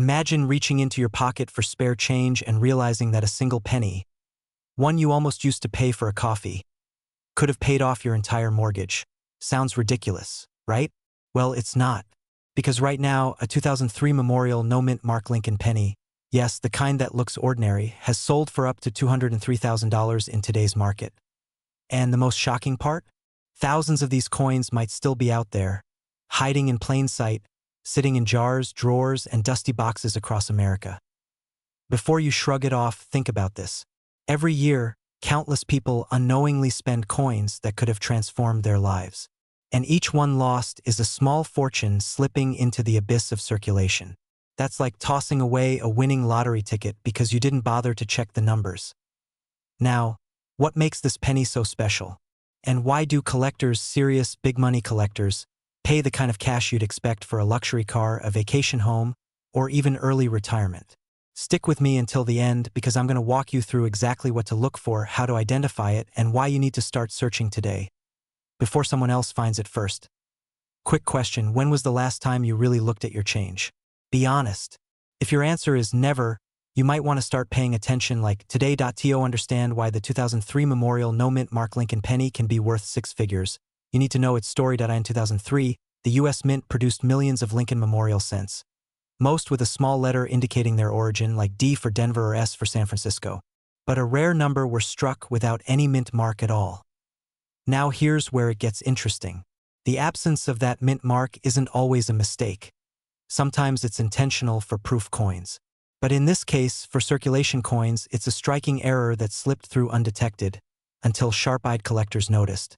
Imagine reaching into your pocket for spare change and realizing that a single penny, one you almost used to pay for a coffee, could have paid off your entire mortgage. Sounds ridiculous, right? Well, it's not. Because right now, a 2003 Memorial no-mint Mark Lincoln penny, yes, the kind that looks ordinary, has sold for up to $203,000 in today's market. And the most shocking part? Thousands of these coins might still be out there, hiding in plain sight, sitting in jars, drawers, and dusty boxes across America. Before you shrug it off, think about this. Every year, countless people unknowingly spend coins that could have transformed their lives. And each one lost is a small fortune slipping into the abyss of circulation. That's like tossing away a winning lottery ticket because you didn't bother to check the numbers. Now, what makes this penny so special? And why do collectors, serious big money collectors, pay the kind of cash you'd expect for a luxury car, a vacation home, or even early retirement? Stick with me until the end because I'm going to walk you through exactly what to look for, how to identify it, and why you need to start searching today, before someone else finds it first. Quick question, when was the last time you really looked at your change? Be honest. If your answer is never, you might want to start paying attention like today.to understand why the 2003 Memorial no-mint Mark Lincoln penny can be worth six figures. You need to know its story. In 2003, the U.S. Mint produced millions of Lincoln Memorial cents, most with a small letter indicating their origin like D for Denver or S for San Francisco. But a rare number were struck without any mint mark at all. Now here's where it gets interesting. The absence of that mint mark isn't always a mistake. Sometimes it's intentional for proof coins. But in this case, for circulation coins, it's a striking error that slipped through undetected, until sharp-eyed collectors noticed.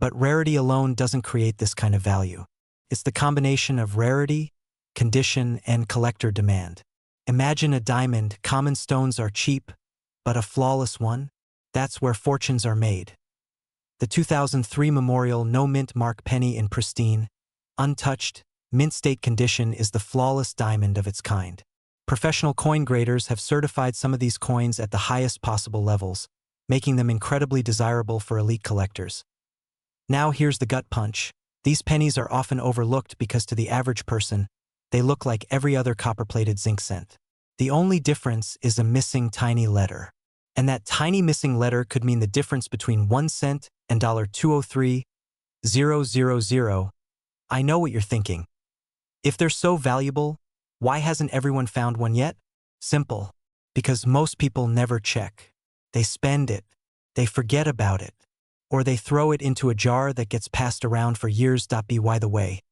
But rarity alone doesn't create this kind of value. It's the combination of rarity, condition, and collector demand. Imagine a diamond. Common stones are cheap, but a flawless one? That's where fortunes are made. The 2003 Memorial no-mint Mark penny in pristine, untouched, mint-state condition is the flawless diamond of its kind. Professional coin graders have certified some of these coins at the highest possible levels, making them incredibly desirable for elite collectors. Now here's the gut punch. These pennies are often overlooked because to the average person, they look like every other copper-plated zinc cent. The only difference is a missing tiny letter. And that tiny missing letter could mean the difference between 1 cent and $203,000. I know what you're thinking. If they're so valuable, why hasn't everyone found one yet? Simple. Because most people never check. They spend it, they forget about it, or they throw it into a jar that gets passed around for years. By the way,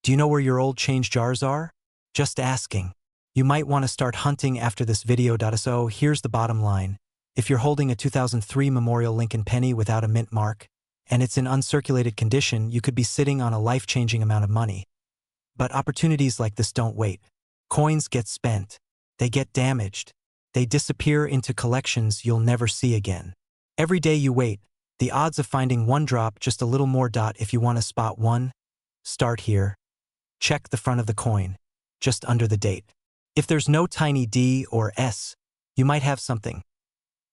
do you know where your old change jars are? Just asking. You might want to start hunting after this video. So here's the bottom line. If you're holding a 2003 Memorial Lincoln penny without a mint mark, and it's in uncirculated condition, you could be sitting on a life-changing amount of money. But opportunities like this don't wait. Coins get spent. They get damaged. They disappear into collections you'll never see again. Every day you wait, the odds of finding one drop just a little more. If you want to spot one, start here. Check the front of the coin, just under the date. If there's no tiny D or S, you might have something.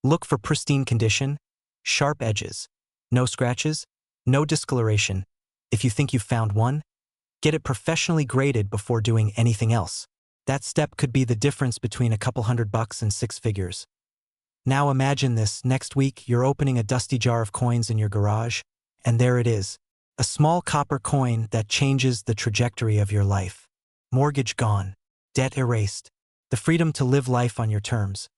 Look for pristine condition, sharp edges, no scratches, no discoloration. If you think you've found one, get it professionally graded before doing anything else. That step could be the difference between a couple $100 and six figures. Now imagine this, next week you're opening a dusty jar of coins in your garage, and there it is, a small copper coin that changes the trajectory of your life. Mortgage gone, debt erased, the freedom to live life on your terms.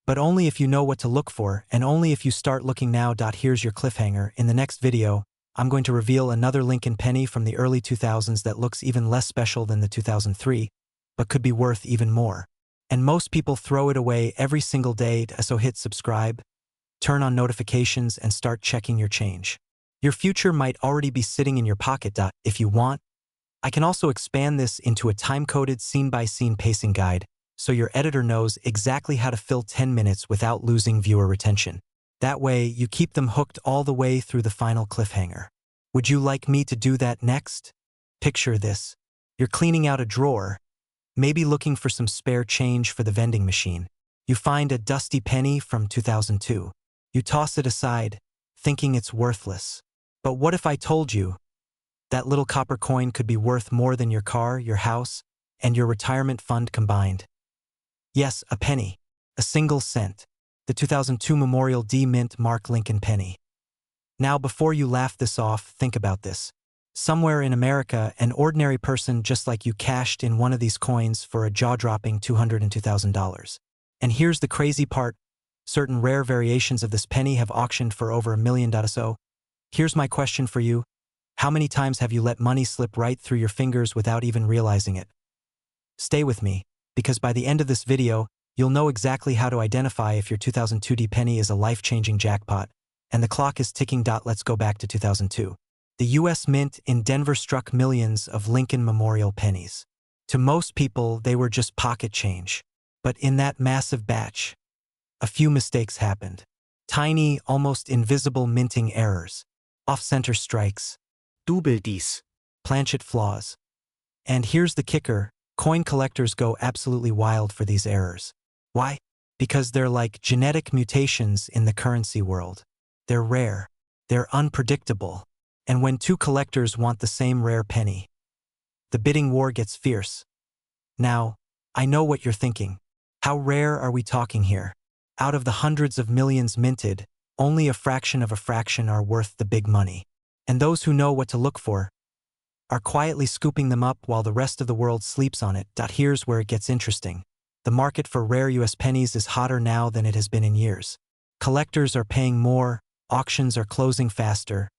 But only if you know what to look for, and only if you start looking now. Here's your cliffhanger. In the next video, I'm going to reveal another Lincoln penny from the early 2000s that looks even less special than the 2003, but could be worth even more. And most people throw it away every single day. So hit subscribe, turn on notifications, and start checking your change. Your future might already be sitting in your pocket. If you want, I can also expand this into a time-coded scene-by-scene pacing guide, so your editor knows exactly how to fill 10 minutes without losing viewer retention. That way, you keep them hooked all the way through the final cliffhanger. Would you like me to do that next? Picture this. You're cleaning out a drawer, maybe looking for some spare change for the vending machine. You find a dusty penny from 2002. You toss it aside, thinking it's worthless. But what if I told you that little copper coin could be worth more than your car, your house, and your retirement fund combined. Yes, a penny. A single cent. The 2002 Memorial D Mint Mark Lincoln penny. Now, before you laugh this off, think about this. Somewhere in America, an ordinary person just like you cashed in one of these coins for a jaw-dropping $202,000. And here's the crazy part. Certain rare variations of this penny have auctioned for over $1 million. So, here's my question for you. How many times have you let money slip right through your fingers without even realizing it? Stay with me, because by the end of this video, you'll know exactly how to identify if your 2002 penny is a life-changing jackpot. And the clock is ticking. Let's go back to 2002. The U.S. Mint in Denver struck millions of Lincoln Memorial pennies. To most people, they were just pocket change. But in that massive batch, a few mistakes happened. Tiny, almost invisible minting errors. Off-center strikes. Double dies. Planchet flaws. And here's the kicker. Coin collectors go absolutely wild for these errors. Why? Because they're like genetic mutations in the currency world. They're rare. They're unpredictable. And when two collectors want the same rare penny, the bidding war gets fierce. Now, I know what you're thinking. How rare are we talking here? Out of the hundreds of millions minted, only a fraction of a fraction are worth the big money. And those who know what to look for are quietly scooping them up while the rest of the world sleeps on it. Here's where it gets interesting. The market for rare US pennies is hotter now than it has been in years. Collectors are paying more, auctions are closing faster,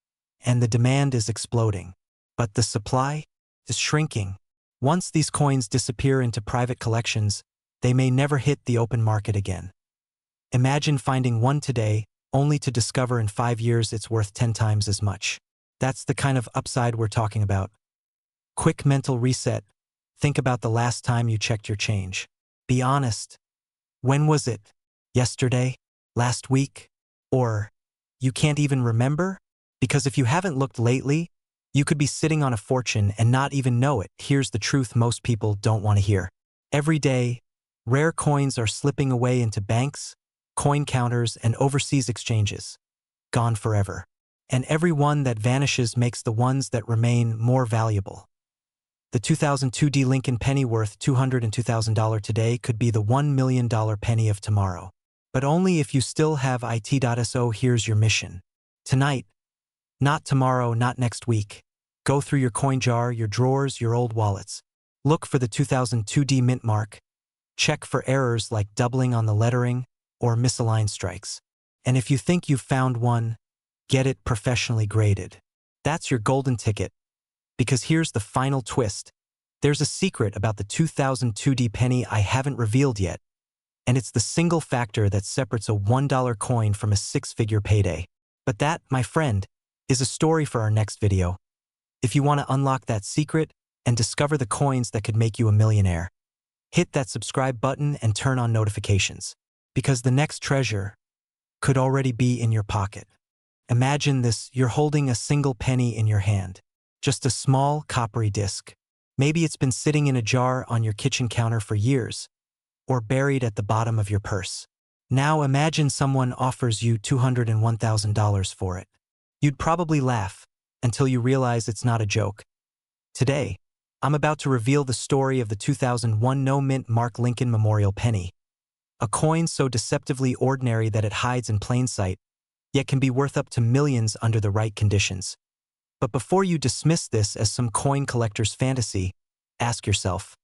and the demand is exploding. But the supply is shrinking. Once these coins disappear into private collections, they may never hit the open market again. Imagine finding one today, only to discover in 5 years it's worth 10 times as much. That's the kind of upside we're talking about. Quick mental reset. Think about the last time you checked your change. Be honest. When was it? Yesterday? Last week? Or you can't even remember? Because if you haven't looked lately, you could be sitting on a fortune and not even know it. Here's the truth most people don't want to hear. Every day, rare coins are slipping away into banks, coin counters, and overseas exchanges. Gone forever. And every one that vanishes makes the ones that remain more valuable. The 2002 Lincoln penny worth $202,000 today could be the $1 million penny of tomorrow. But only if you still have it. Here's your mission. Tonight, not tomorrow, not next week. Go through your coin jar, your drawers, your old wallets. Look for the 2002 mint mark. Check for errors like doubling on the lettering or misaligned strikes. And if you think you've found one, get it professionally graded. That's your golden ticket. Because here's the final twist. There's a secret about the 2002 penny I haven't revealed yet. And it's the single factor that separates a $1 coin from a six-figure payday. But that, my friend, is a story for our next video. If you want to unlock that secret and discover the coins that could make you a millionaire, hit that subscribe button and turn on notifications. Because the next treasure could already be in your pocket. Imagine this, you're holding a single penny in your hand. Just a small, coppery disc. Maybe it's been sitting in a jar on your kitchen counter for years, or buried at the bottom of your purse. Now imagine someone offers you $201,000 for it. You'd probably laugh until you realize it's not a joke. Today, I'm about to reveal the story of the 2001 no-mint Mark Lincoln Memorial penny. A coin so deceptively ordinary that it hides in plain sight, yet can be worth up to millions under the right conditions. But before you dismiss this as some coin collector's fantasy, ask yourself,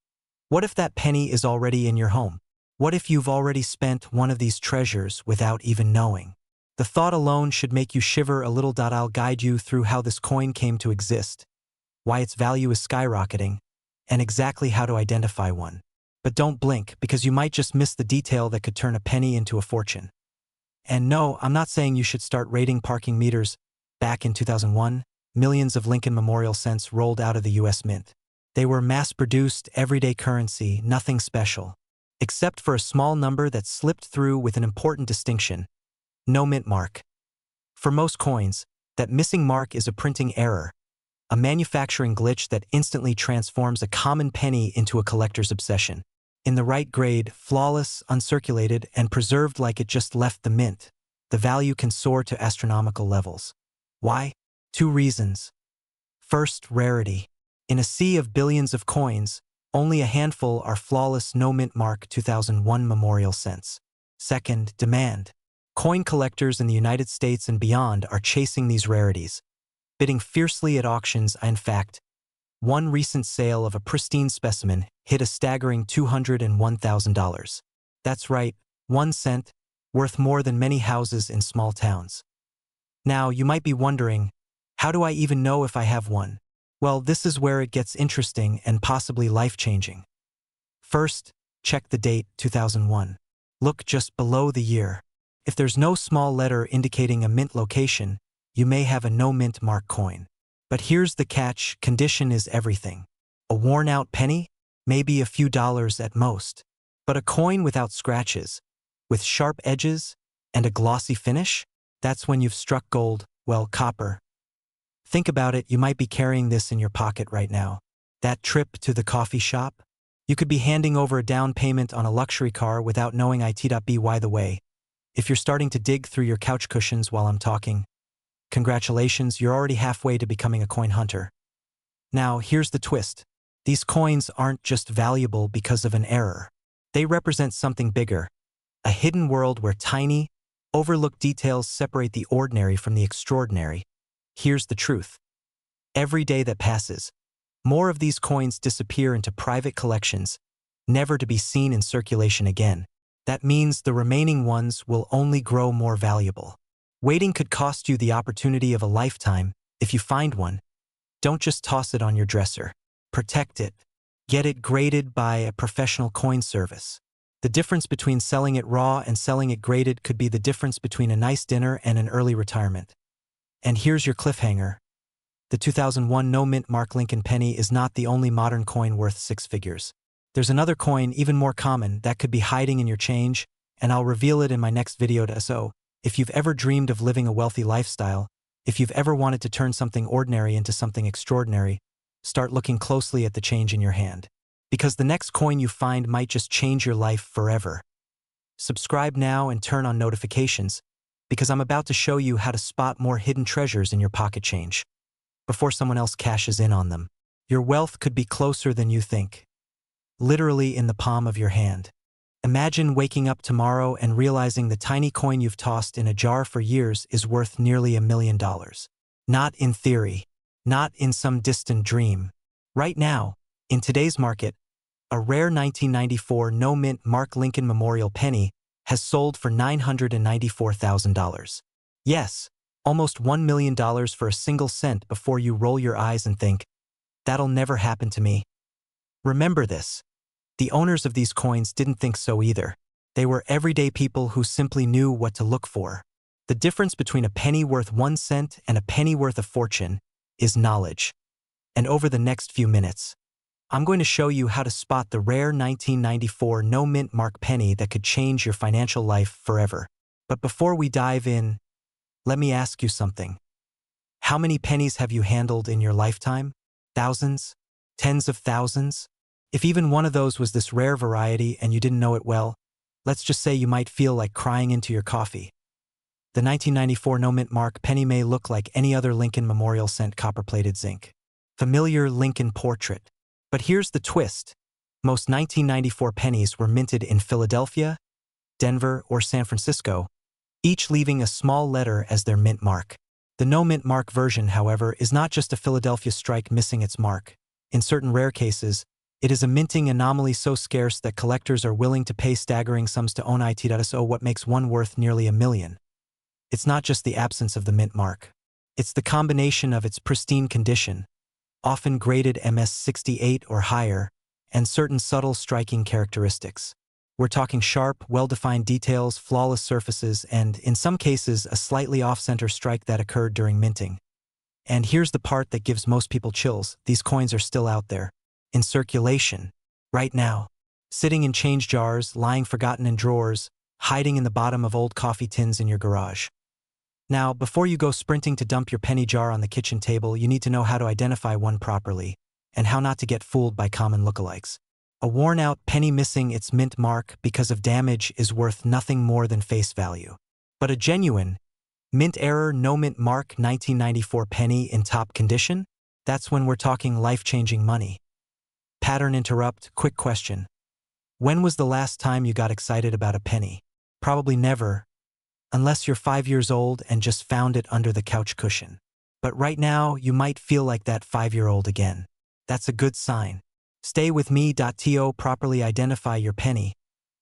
what if that penny is already in your home? What if you've already spent one of these treasures without even knowing? The thought alone should make you shiver a little. I'll guide you through how this coin came to exist, why its value is skyrocketing, and exactly how to identify one. But don't blink, because you might just miss the detail that could turn a penny into a fortune. And no, I'm not saying you should start rating parking meters. Back in 2001, millions of Lincoln Memorial cents rolled out of the U.S. Mint. They were mass-produced, everyday currency, nothing special. Except for a small number that slipped through with an important distinction. No mint mark. For most coins, that missing mark is a printing error, a manufacturing glitch that instantly transforms a common penny into a collector's obsession. In the right grade, flawless, uncirculated, and preserved like it just left the mint, the value can soar to astronomical levels. Why? 2 reasons. First, rarity. In a sea of billions of coins, Only a handful are flawless no mint mark 2001 memorial cents. Second, demand. Coin collectors in the United States and beyond are chasing these rarities, bidding fiercely at auctions. In fact, one recent sale of a pristine specimen hit a staggering $201,000. That's right, 1 cent, worth more than many houses in small towns. Now, you might be wondering, how do I even know if I have one? Well, this is where it gets interesting and possibly life-changing. First, check the date, 2001. Look just below the year. If there's no small letter indicating a mint location, you may have a no mint mark coin. But here's the catch: condition is everything. A worn-out penny? Maybe a few dollars at most. But a coin without scratches, with sharp edges, and a glossy finish? That's when you've struck gold, well, copper. Think about it, you might be carrying this in your pocket right now. That trip to the coffee shop? You could be handing over a down payment on a luxury car without knowing it. By the way, if you're starting to dig through your couch cushions while I'm talking, congratulations, you're already halfway to becoming a coin hunter. Now, here's the twist. These coins aren't just valuable because of an error. They represent something bigger, a hidden world where tiny, overlooked details separate the ordinary from the extraordinary. Here's the truth. Every day that passes, more of these coins disappear into private collections, never to be seen in circulation again. That means the remaining ones will only grow more valuable. Waiting could cost you the opportunity of a lifetime. If you find one, don't just toss it on your dresser. Protect it. Get it graded by a professional coin service. The difference between selling it raw and selling it graded could be the difference between a nice dinner and an early retirement. And here's your cliffhanger. The 2001 no mint mark Lincoln penny is not the only modern coin worth 6 figures. There's another coin, even more common, that could be hiding in your change, and I'll reveal it in my next video. So, if you've ever dreamed of living a wealthy lifestyle, if you've ever wanted to turn something ordinary into something extraordinary, start looking closely at the change in your hand. Because the next coin you find might just change your life forever. Subscribe now and turn on notifications, because I'm about to show you how to spot more hidden treasures in your pocket change before someone else cashes in on them. Your wealth could be closer than you think, literally in the palm of your hand. Imagine waking up tomorrow and realizing the tiny coin you've tossed in a jar for years is worth nearly $1 million. Not in theory, not in some distant dream. Right now, in today's market, a rare 1994 no mint mark Lincoln Memorial penny has sold for $994,000. Yes, almost $1 million for a single cent. Before you roll your eyes and think, that'll never happen to me. Remember this. The owners of these coins didn't think so either. They were everyday people who simply knew what to look for. The difference between a penny worth 1 cent and a penny worth a fortune is knowledge. And over the next few minutes, I'm going to show you how to spot the rare 1994 no mint mark penny that could change your financial life forever. But before we dive in, let me ask you something. How many pennies have you handled in your lifetime? Thousands? Tens of thousands? If even one of those was this rare variety and you didn't know it well, let's just say you might feel like crying into your coffee. The 1994 no mint mark penny may look like any other Lincoln Memorial cent copper-plated zinc. Familiar Lincoln portrait. But here's the twist. Most 1994 pennies were minted in Philadelphia, Denver, or San Francisco, each leaving a small letter as their mint mark. The no mint mark version, however, is not just a Philadelphia strike missing its mark. In certain rare cases, it is a minting anomaly so scarce that collectors are willing to pay staggering sums to own it. So what makes one worth nearly $1 million? It's not just the absence of the mint mark. It's the combination of its pristine condition, often graded MS-68 or higher, and certain subtle striking characteristics. We're talking sharp, well-defined details, flawless surfaces, and, in some cases, a slightly off-center strike that occurred during minting. And here's the part that gives most people chills. These coins are still out there, in circulation, right now, sitting in change jars, lying forgotten in drawers, hiding in the bottom of old coffee tins in your garage. Now, before you go sprinting to dump your penny jar on the kitchen table, you need to know how to identify one properly, and how not to get fooled by common lookalikes. A worn-out penny missing its mint mark because of damage is worth nothing more than face value. But a genuine, mint error, no mint mark 1994 penny in top condition? That's when we're talking life-changing money. Pattern interrupt, quick question. When was the last time you got excited about a penny? Probably never, unless you're 5 years old and just found it under the couch cushion. But right now, you might feel like that 5-year-old again. That's a good sign. Stay with me. To properly identify your penny,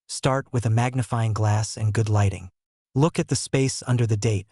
start with a magnifying glass and good lighting. Look at the space under the date.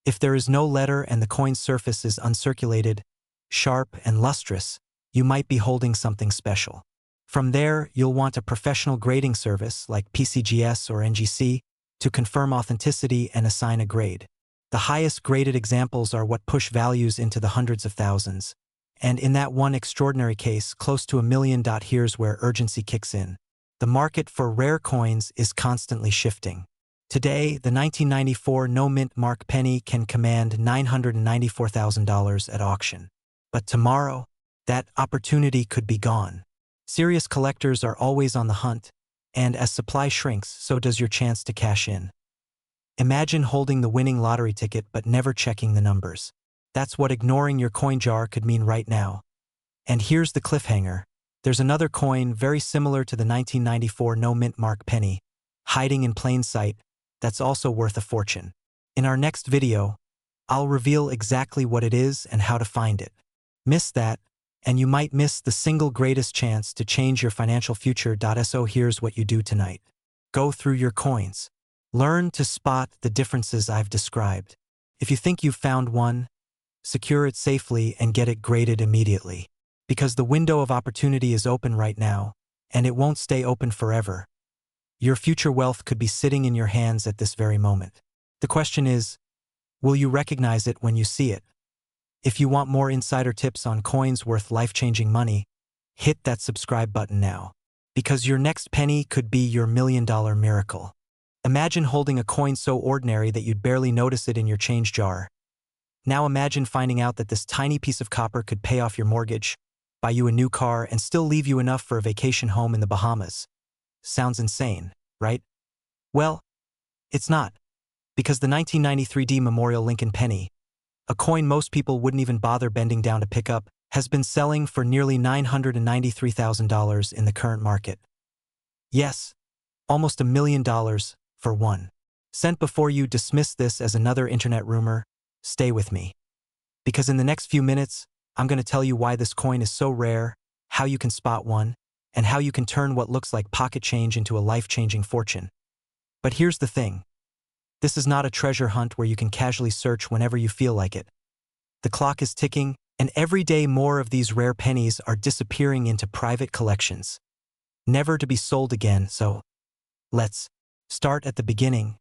If there is no letter and the coin's surface is uncirculated, sharp and lustrous, you might be holding something special. From there, you'll want a professional grading service like PCGS or NGC to confirm authenticity and assign a grade. The highest graded examples are what push values into the hundreds of thousands. And in that one extraordinary case, close to $1 million. Here's where urgency kicks in. The market for rare coins is constantly shifting. Today, the 1994 no-mint mark penny can command $994,000 at auction. But tomorrow, that opportunity could be gone. Serious collectors are always on the hunt, and as supply shrinks, so does your chance to cash in. Imagine holding the winning lottery ticket but never checking the numbers. That's what ignoring your coin jar could mean right now. And here's the cliffhanger. There's another coin very similar to the 1994 no-mint mark penny, hiding in plain sight, that's also worth a fortune. In our next video, I'll reveal exactly what it is and how to find it. Miss that, and you might miss the single greatest chance to change your financial future. So here's what you do tonight. Go through your coins. Learn to spot the differences I've described. If you think you've found one, secure it safely and get it graded immediately. Because the window of opportunity is open right now, and it won't stay open forever. Your future wealth could be sitting in your hands at this very moment. The question is, will you recognize it when you see it? If you want more insider tips on coins worth life-changing money, hit that subscribe button now. Because your next penny could be your $1 million miracle. Imagine holding a coin so ordinary that you'd barely notice it in your change jar. Now imagine finding out that this tiny piece of copper could pay off your mortgage, buy you a new car, and still leave you enough for a vacation home in the Bahamas. Sounds insane, right? Well, it's not. Because the 1993 D Memorial Lincoln penny, a coin most people wouldn't even bother bending down to pick up, has been selling for nearly $993,000 in the current market. Yes, almost $1 million for one. Sent before you dismiss this as another internet rumor, stay with me. Because in the next few minutes, I'm going to tell you why this coin is so rare, how you can spot one, and how you can turn what looks like pocket change into a life-changing fortune. But here's the thing. This is not a treasure hunt where you can casually search whenever you feel like it. The clock is ticking, and every day more of these rare pennies are disappearing into private collections, never to be sold again. So let's start at the beginning.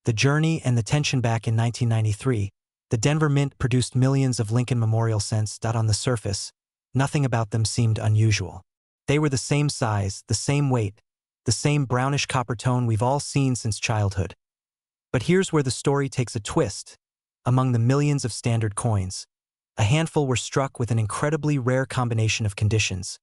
The journey and the tension. Back in 1993, the Denver Mint produced millions of Lincoln Memorial cents. On the surface, nothing about them seemed unusual. They were the same size, the same weight, the same brownish copper tone we've all seen since childhood. But here's where the story takes a twist. Among the millions of standard coins, a handful were struck with an incredibly rare combination of conditions: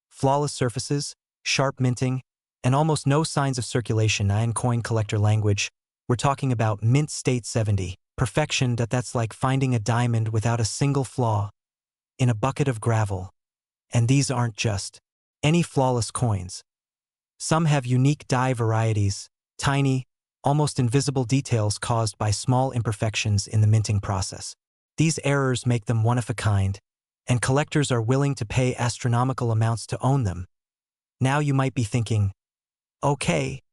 flawless surfaces, sharp minting, and almost no signs of circulation. In coin collector language, we're talking about mint state 70. Perfection. That's like finding a diamond without a single flaw in a bucket of gravel. And these aren't just any flawless coins. Some have unique die varieties, tiny, almost invisible details caused by small imperfections in the minting process. These errors make them one of a kind, and collectors are willing to pay astronomical amounts to own them. Now you might be thinking, okay,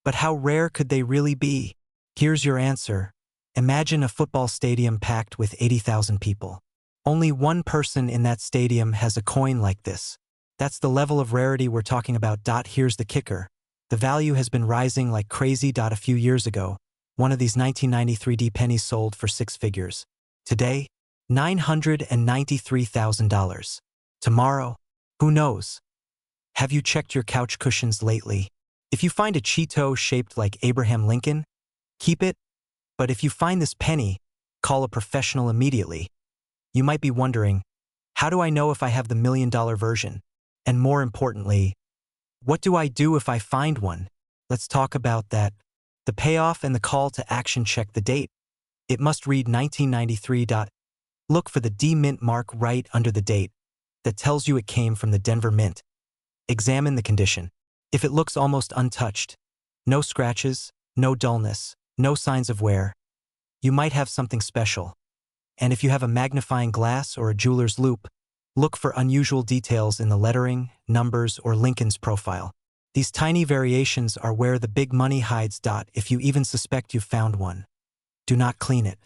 but how rare could they really be? Here's your answer. Imagine a football stadium packed with 80,000 people. Only one person in that stadium has a coin like this. That's the level of rarity we're talking about. Here's the kicker. The value has been rising like crazy. A few years ago, one of these 1993 D pennies sold for 6 figures. Today, $993,000. Tomorrow, who knows? Have you checked your couch cushions lately? If you find a Cheeto shaped like Abraham Lincoln, keep it. But if you find this penny, call a professional immediately. You might be wondering, how do I know if I have the $1 million version? And more importantly, what do I do if I find one? Let's talk about that. The payoff and the call to action. Check the date. It must read 1993. Look for the D Mint mark right under the date. That tells you it came from the Denver Mint. Examine the condition. If it looks almost untouched, no scratches, no dullness, no signs of wear, you might have something special. And if you have a magnifying glass or a jeweler's loupe, look for unusual details in the lettering, numbers, or Lincoln's profile. These tiny variations are where the big money hides. If you even suspect you've found one, do not clean it.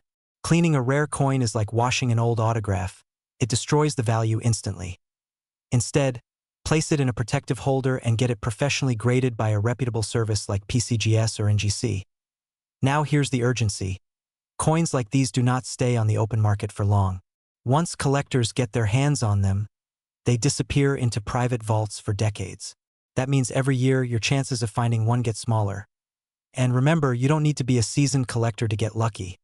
Cleaning a rare coin is like washing an old autograph. It destroys the value instantly. Instead, place it in a protective holder and get it professionally graded by a reputable service like PCGS or NGC. Now here's the urgency. Coins like these do not stay on the open market for long. Once collectors get their hands on them, they disappear into private vaults for decades. That means every year your chances of finding one get smaller. And remember, you don't need to be a seasoned collector to get lucky.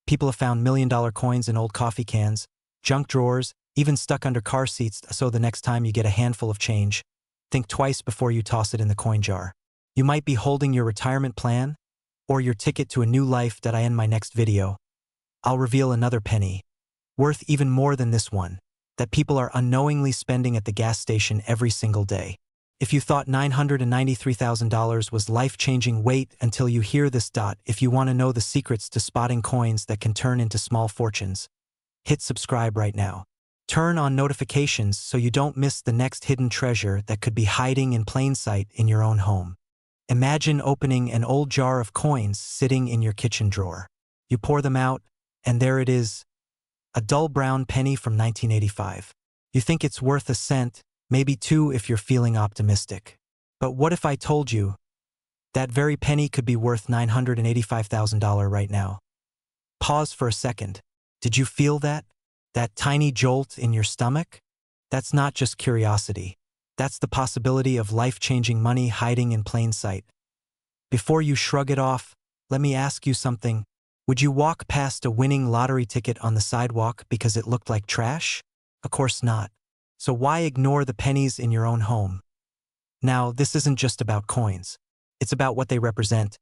People have found million-dollar coins in old coffee cans, junk drawers, even stuck under car seats, so the next time you get a handful of change, think twice before you toss it in the coin jar. You might be holding your retirement plan or your ticket to a new life. That I end my next video. I'll reveal another penny, worth even more than this one, that people are unknowingly spending at the gas station every single day. If you thought $993,000 was life-changing, wait until you hear this. If you want to know the secrets to spotting coins that can turn into small fortunes, hit subscribe right now. Turn on notifications so you don't miss the next hidden treasure that could be hiding in plain sight in your own home. Imagine opening an old jar of coins sitting in your kitchen drawer. You pour them out, and there it is, a dull brown penny from 1985. You think it's worth a cent, maybe two if you're feeling optimistic. But what if I told you that very penny could be worth $985,000 right now? Pause for a second. Did you feel that? That tiny jolt in your stomach? That's not just curiosity. That's the possibility of life-changing money hiding in plain sight. Before you shrug it off, let me ask you something. Would you walk past a winning lottery ticket on the sidewalk because it looked like trash? Of course not. So why ignore the pennies in your own home? Now, this isn't just about coins. It's about what they represent: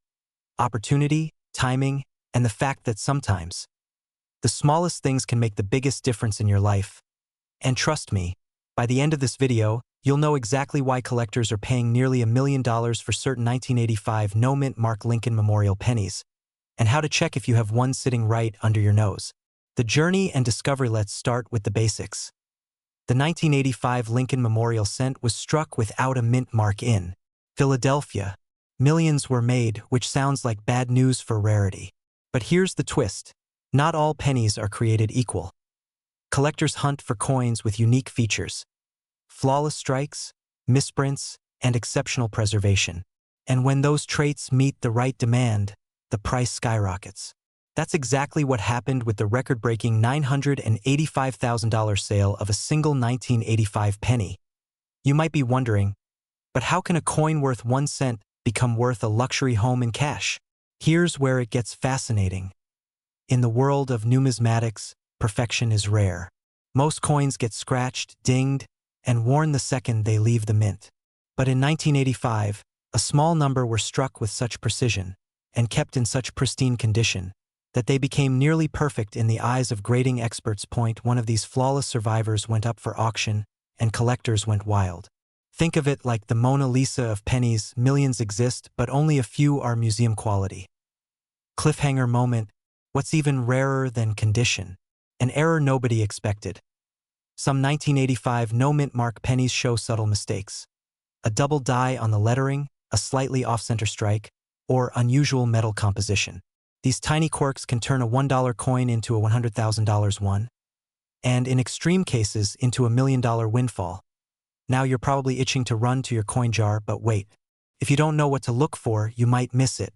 opportunity, timing, and the fact that sometimes the smallest things can make the biggest difference in your life. And trust me, by the end of this video, you'll know exactly why collectors are paying nearly $1 million for certain 1985 no-mint mark Lincoln Memorial pennies, and how to check if you have one sitting right under your nose. The journey and discovery. Let's start with the basics. The 1985 Lincoln Memorial cent was struck without a mint mark in Philadelphia. Millions were made, which sounds like bad news for rarity. But here's the twist. Not all pennies are created equal. Collectors hunt for coins with unique features: flawless strikes, misprints, and exceptional preservation. And when those traits meet the right demand, the price skyrockets. That's exactly what happened with the record-breaking $985,000 sale of a single 1985 penny. You might be wondering, but how can a coin worth 1 cent become worth a luxury home in cash? Here's where it gets fascinating. In the world of numismatics, perfection is rare. Most coins get scratched, dinged, and worn the second they leave the mint. But in 1985, a small number were struck with such precision and kept in such pristine condition that they became nearly perfect in the eyes of grading experts. One of these flawless survivors went up for auction, and collectors went wild. Think of it like the Mona Lisa of pennies. Millions exist, but only a few are museum quality. Cliffhanger moment. What's even rarer than condition? An error nobody expected. Some 1985 no-mint mark pennies show subtle mistakes. A double die on the lettering, a slightly off-center strike, or unusual metal composition. These tiny quirks can turn a $1 coin into a $100,000 one, and in extreme cases, into $1 million windfall. Now you're probably itching to run to your coin jar, but wait. If you don't know what to look for, you might miss it.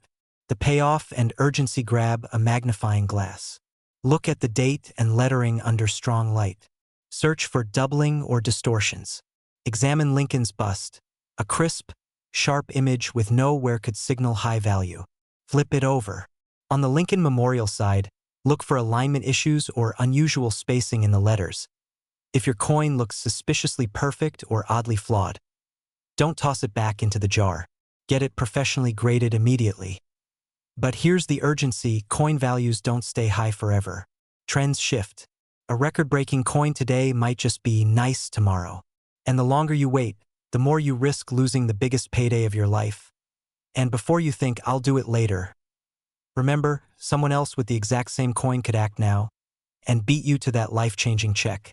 The payoff and urgency. Grab a magnifying glass. Look at the date and lettering under strong light. Search for doubling or distortions. Examine Lincoln's bust, a crisp, sharp image with no wear could signal high value. Flip it over. On the Lincoln Memorial side, look for alignment issues or unusual spacing in the letters. If your coin looks suspiciously perfect or oddly flawed, don't toss it back into the jar. Get it professionally graded immediately. But here's the urgency: coin values don't stay high forever. Trends shift. A record-breaking coin today might just be nice tomorrow. And the longer you wait, the more you risk losing the biggest payday of your life. And before you think, "I'll do it later," remember, someone else with the exact same coin could act now and beat you to that life-changing check.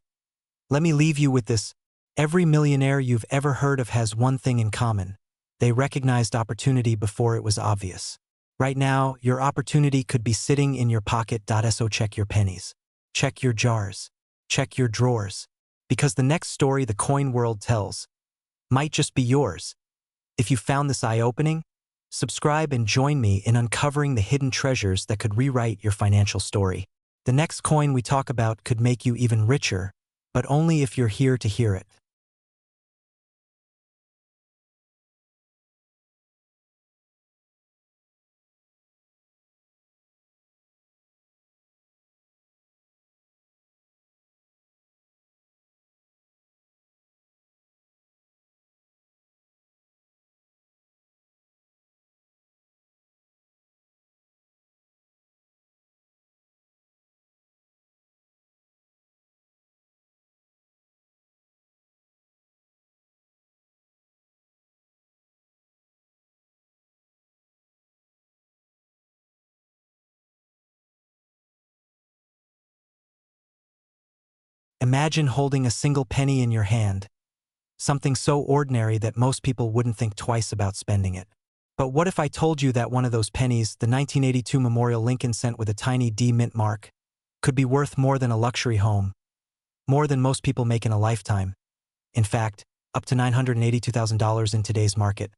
Let me leave you with this. Every millionaire you've ever heard of has one thing in common. They recognized opportunity before it was obvious. Right now, your opportunity could be sitting in your pocket. So check your pennies. Check your jars. Check your drawers. Because the next story the coin world tells might just be yours. If you found this eye-opening, subscribe and join me in uncovering the hidden treasures that could rewrite your financial story. The next coin we talk about could make you even richer, but only if you're here to hear it. Imagine holding a single penny in your hand, something so ordinary that most people wouldn't think twice about spending it. But what if I told you that one of those pennies, the 1982 Memorial Lincoln cent with a tiny D mint mark, could be worth more than a luxury home, more than most people make in a lifetime? In fact, up to $982,000 in today's market.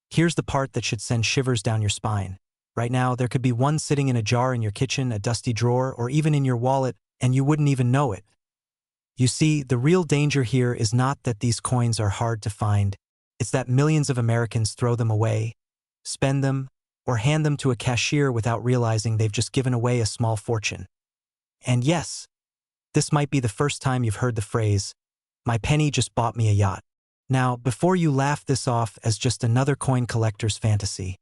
Here's the part that should send shivers down your spine. Right now, there could be one sitting in a jar in your kitchen, a dusty drawer, or even in your wallet, and you wouldn't even know it. You see, the real danger here is not that these coins are hard to find. It's that millions of Americans throw them away, spend them, or hand them to a cashier without realizing they've just given away a small fortune. And yes, this might be the first time you've heard the phrase, "My penny just bought me a yacht." Now, before you laugh this off as just another coin collector's fantasy,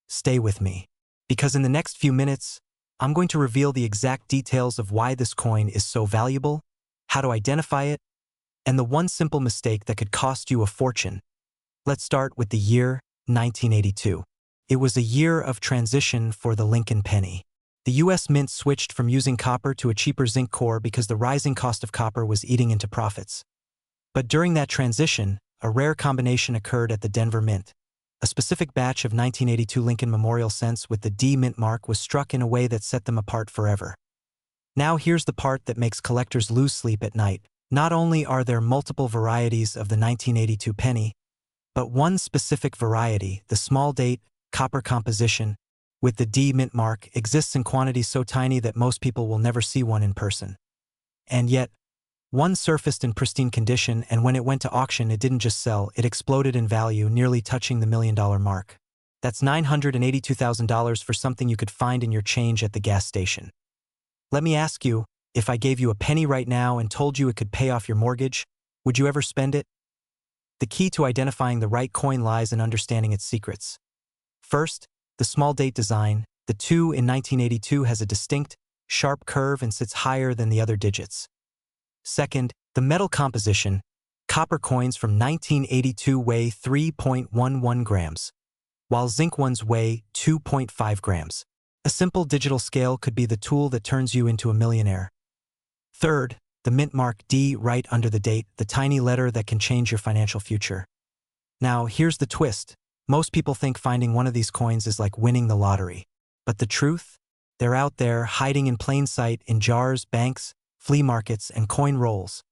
stay with me. Because in the next few minutes, I'm going to reveal the exact details of why this coin is so valuable, how to identify it, and the one simple mistake that could cost you a fortune. Let's start with the year 1982. It was a year of transition for the Lincoln penny. The U.S. Mint switched from using copper to a cheaper zinc core because the rising cost of copper was eating into profits. But during that transition, a rare combination occurred at the Denver Mint. A specific batch of 1982 Lincoln Memorial cents with the D mint mark was struck in a way that set them apart forever. Now here's the part that makes collectors lose sleep at night. Not only are there multiple varieties of the 1982 penny, but one specific variety, the small date, copper composition, with the D mint mark, exists in quantities so tiny that most people will never see one in person. And yet, one surfaced in pristine condition, and when it went to auction, it didn't just sell, it exploded in value, nearly touching the $1 million mark. That's $982,000 for something you could find in your change at the gas station. Let me ask you, if I gave you a penny right now and told you it could pay off your mortgage, would you ever spend it? The key to identifying the right coin lies in understanding its secrets. First, the small date design. The 2 in 1982 has a distinct, sharp curve and sits higher than the other digits. Second, the metal composition. Copper coins from 1982 weigh 3.11 grams, while zinc ones weigh 2.5 grams. A simple digital scale could be the tool that turns you into a millionaire. Third, the mint mark D right under the date, the tiny letter that can change your financial future. Now, here's the twist. Most people think finding one of these coins is like winning the lottery. But the truth? They're out there, hiding in plain sight in jars, banks, flea markets, and coin rolls.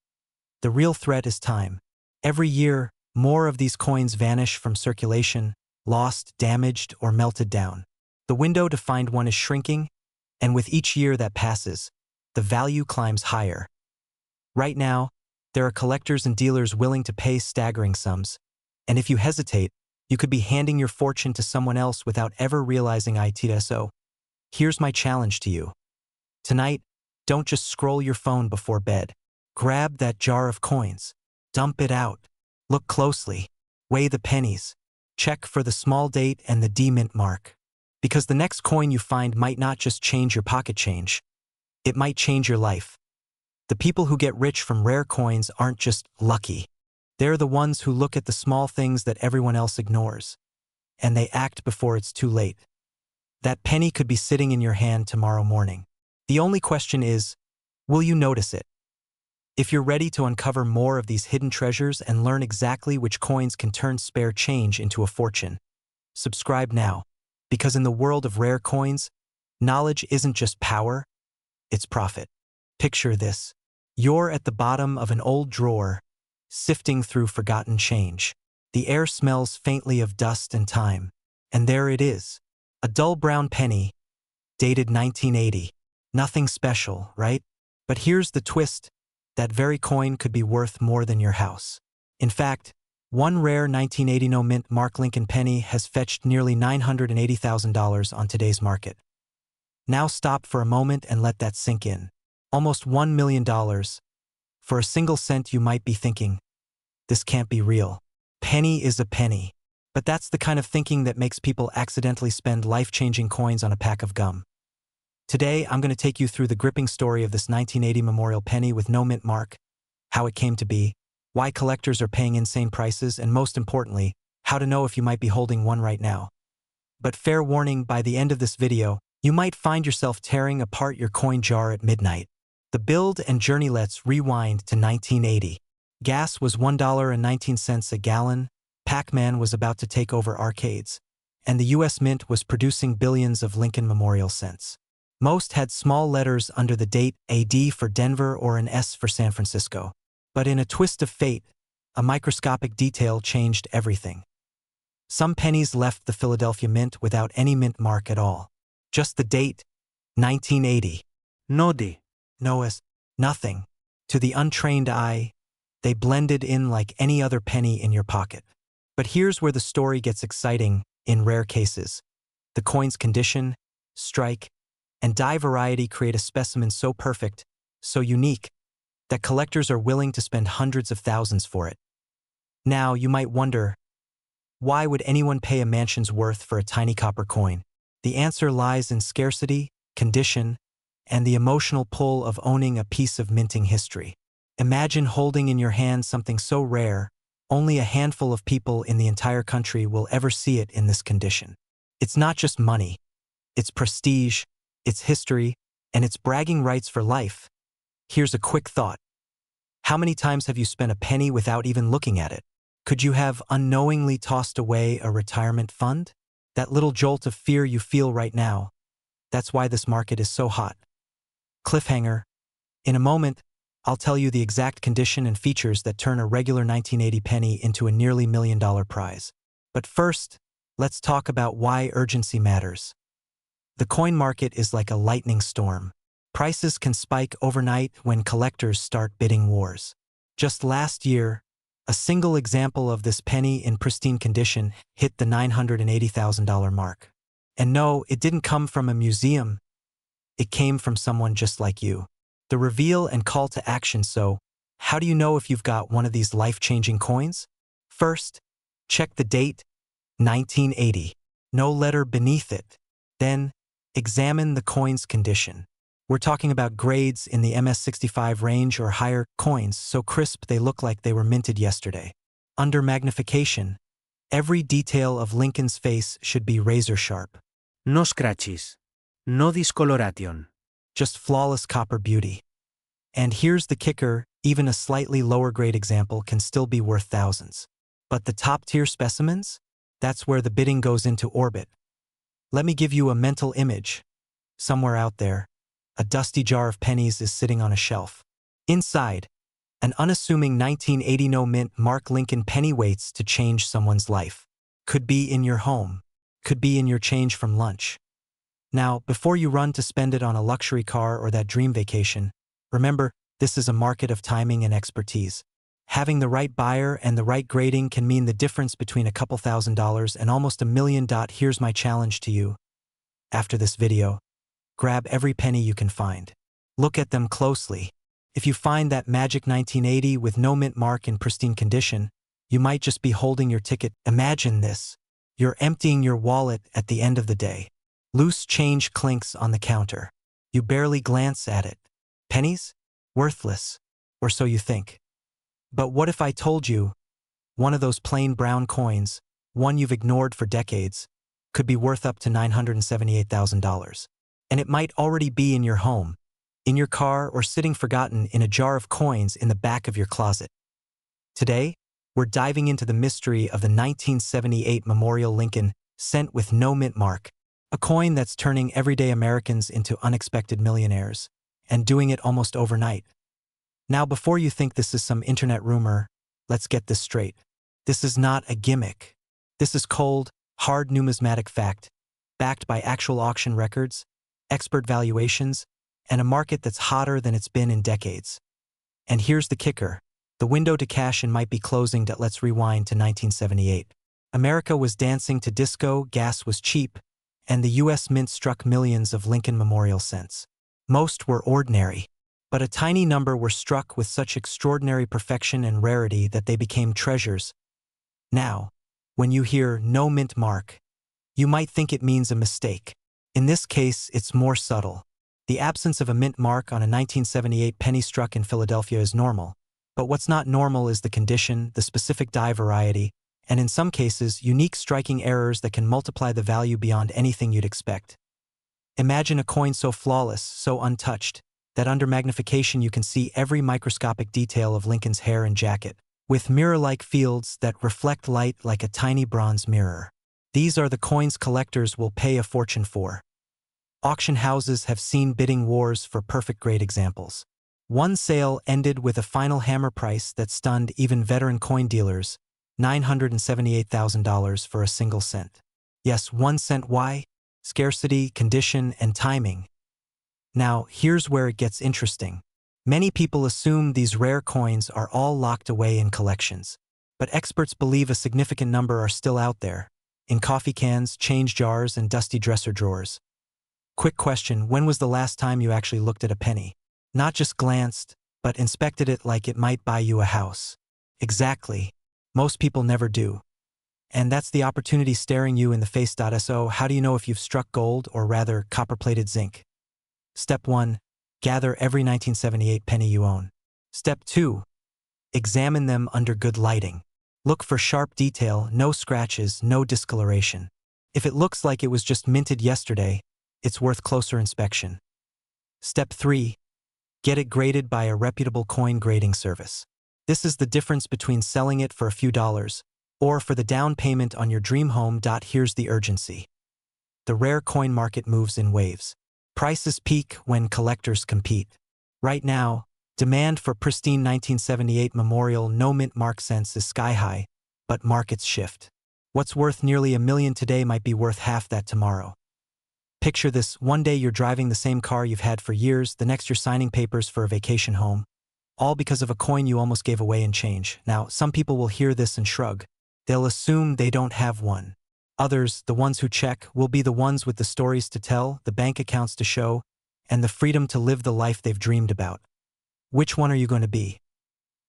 The real threat is time. Every year, more of these coins vanish from circulation, lost, damaged, or melted down. The window to find one is shrinking, and with each year that passes, the value climbs higher. Right now, there are collectors and dealers willing to pay staggering sums, and if you hesitate, you could be handing your fortune to someone else without ever realizing it. So, here's my challenge to you. Tonight, don't just scroll your phone before bed. Grab that jar of coins. Dump it out. Look closely. Weigh the pennies. Check for the small date and the D mint mark. Because the next coin you find might not just change your pocket change. It might change your life. The people who get rich from rare coins aren't just lucky. They're the ones who look at the small things that everyone else ignores, and they act before it's too late. That penny could be sitting in your hand tomorrow morning. The only question is, will you notice it? If you're ready to uncover more of these hidden treasures and learn exactly which coins can turn spare change into a fortune, subscribe now, because in the world of rare coins, knowledge isn't just power, it's profit. Picture this. You're at the bottom of an old drawer, sifting through forgotten change. The air smells faintly of dust and time. And there it is, a dull brown penny, dated 1980. Nothing special, right? But here's the twist. That very coin could be worth more than your house. In fact, one rare 1980 no mint Mark Lincoln penny has fetched nearly $980,000 on today's market. Now stop for a moment and let that sink in. Almost $1 million. For a single cent you might be thinking, this can't be real. Penny is a penny. But that's the kind of thinking that makes people accidentally spend life-changing coins on a pack of gum. Today, I'm going to take you through the gripping story of this 1980 memorial penny with no mint mark, how it came to be, why collectors are paying insane prices, and most importantly, how to know if you might be holding one right now. But fair warning, by the end of this video, you might find yourself tearing apart your coin jar at midnight. The build and journey. Let's rewind to 1980. Gas was $1.19 a gallon, Pac-Man was about to take over arcades, and the US Mint was producing billions of Lincoln Memorial cents. Most had small letters under the date, a D for Denver or an S for San Francisco. But in a twist of fate, a microscopic detail changed everything. Some pennies left the Philadelphia Mint without any mint mark at all. Just the date, 1980. Nodi. No as nothing. To the untrained eye, they blended in like any other penny in your pocket. But here's where the story gets exciting in rare cases. The coin's condition, strike, and die variety create a specimen so perfect, so unique, that collectors are willing to spend hundreds of thousands for it. Now, you might wonder, why would anyone pay a mansion's worth for a tiny copper coin? The answer lies in scarcity, condition, and the emotional pull of owning a piece of minting history. Imagine holding in your hand something so rare, only a handful of people in the entire country will ever see it in this condition. It's not just money. It's prestige, it's history, and it's bragging rights for life. Here's a quick thought. How many times have you spent a penny without even looking at it? Could you have unknowingly tossed away a retirement fund? That little jolt of fear you feel right now, that's why this market is so hot. Cliffhanger. In a moment, I'll tell you the exact condition and features that turn a regular 1980 penny into a nearly $1 million prize. But first, let's talk about why urgency matters. The coin market is like a lightning storm. Prices can spike overnight when collectors start bidding wars. Just last year, a single example of this penny in pristine condition hit the $980,000 mark. And no, it didn't come from a museum. It came from someone just like you. The reveal and call to action. So, how do you know if you've got one of these life-changing coins? First, check the date, 1980. No letter beneath it. Then, examine the coin's condition. We're talking about grades in the MS65 range or higher, coins so crisp they look like they were minted yesterday. Under magnification, every detail of Lincoln's face should be razor sharp. No scratches. No discoloration. Just flawless copper beauty. And here's the kicker, even a slightly lower grade example can still be worth thousands. But the top-tier specimens? That's where the bidding goes into orbit. Let me give you a mental image. Somewhere out there, a dusty jar of pennies is sitting on a shelf. Inside, an unassuming 1980 no mint Mark Lincoln penny waits to change someone's life. Could be in your home. Could be in your change from lunch. Now, before you run to spend it on a luxury car or that dream vacation, remember, this is a market of timing and expertise. Having the right buyer and the right grading can mean the difference between a couple $1,000s and almost $1 million. Here's my challenge to you. After this video, grab every penny you can find. Look at them closely. If you find that magic 1980 with no mint mark in pristine condition, you might just be holding your ticket. Imagine this. You're emptying your wallet at the end of the day. Loose change clinks on the counter. You barely glance at it. Pennies? Worthless. Or so you think. But what if I told you One of those plain brown coins, one you've ignored for decades, could be worth up to $978,000. And it might already be in your home, in your car, or sitting forgotten in a jar of coins in the back of your closet. Today, we're diving into the mystery of the 1978 Memorial Lincoln cent with no mint mark, a coin that's turning everyday Americans into unexpected millionaires, and doing it almost overnight. Now, before you think this is some internet rumor, let's get this straight. This is not a gimmick. This is cold, hard numismatic fact, backed by actual auction records, expert valuations, and a market that's hotter than it's been in decades. And here's the kicker. The window to cash in might be closing. Let's rewind to 1978. America was dancing to disco, gas was cheap, and the U.S. Mint struck millions of Lincoln Memorial cents. Most were ordinary, but a tiny number were struck with such extraordinary perfection and rarity that they became treasures. Now, when you hear no mint mark, you might think it means a mistake. In this case, it's more subtle. The absence of a mint mark on a 1978 penny struck in Philadelphia is normal, but what's not normal is the condition, the specific die variety, and in some cases, unique striking errors that can multiply the value beyond anything you'd expect. Imagine a coin so flawless, so untouched, that under magnification you can see every microscopic detail of Lincoln's hair and jacket, with mirror-like fields that reflect light like a tiny bronze mirror. These are the coins collectors will pay a fortune for. Auction houses have seen bidding wars for perfect-grade examples. One sale ended with a final hammer price that stunned even veteran coin dealers, $978,000 for a single cent. Yes, 1 cent. Why? Scarcity, condition, and timing. Now, here's where it gets interesting. Many people assume these rare coins are all locked away in collections, but experts believe a significant number are still out there, in coffee cans, change jars, and dusty dresser drawers. Quick question, when was the last time you actually looked at a penny? Not just glanced, but inspected it like it might buy you a house. Exactly. Most people never do. And that's the opportunity staring you in the face. So, how do you know if you've struck gold, or rather copper-plated zinc? Step 1. Gather every 1978 penny you own. Step 2. Examine them under good lighting. Look for sharp detail, no scratches, no discoloration. If it looks like it was just minted yesterday, it's worth closer inspection. Step 3. Get it graded by a reputable coin grading service. This is the difference between selling it for a few dollars or for the down payment on your dream home. Here's the urgency. The rare coin market moves in waves. Prices peak when collectors compete. Right now, demand for pristine 1978 Memorial no mint mark cents is sky high, but markets shift. What's worth nearly $1 million today might be worth half that tomorrow. Picture this, one day you're driving the same car you've had for years, the next you're signing papers for a vacation home, all because of a coin you almost gave away in change. Now, some people will hear this and shrug. They'll assume they don't have one. Others, the ones who check, will be the ones with the stories to tell, the bank accounts to show, and the freedom to live the life they've dreamed about. Which one are you going to be?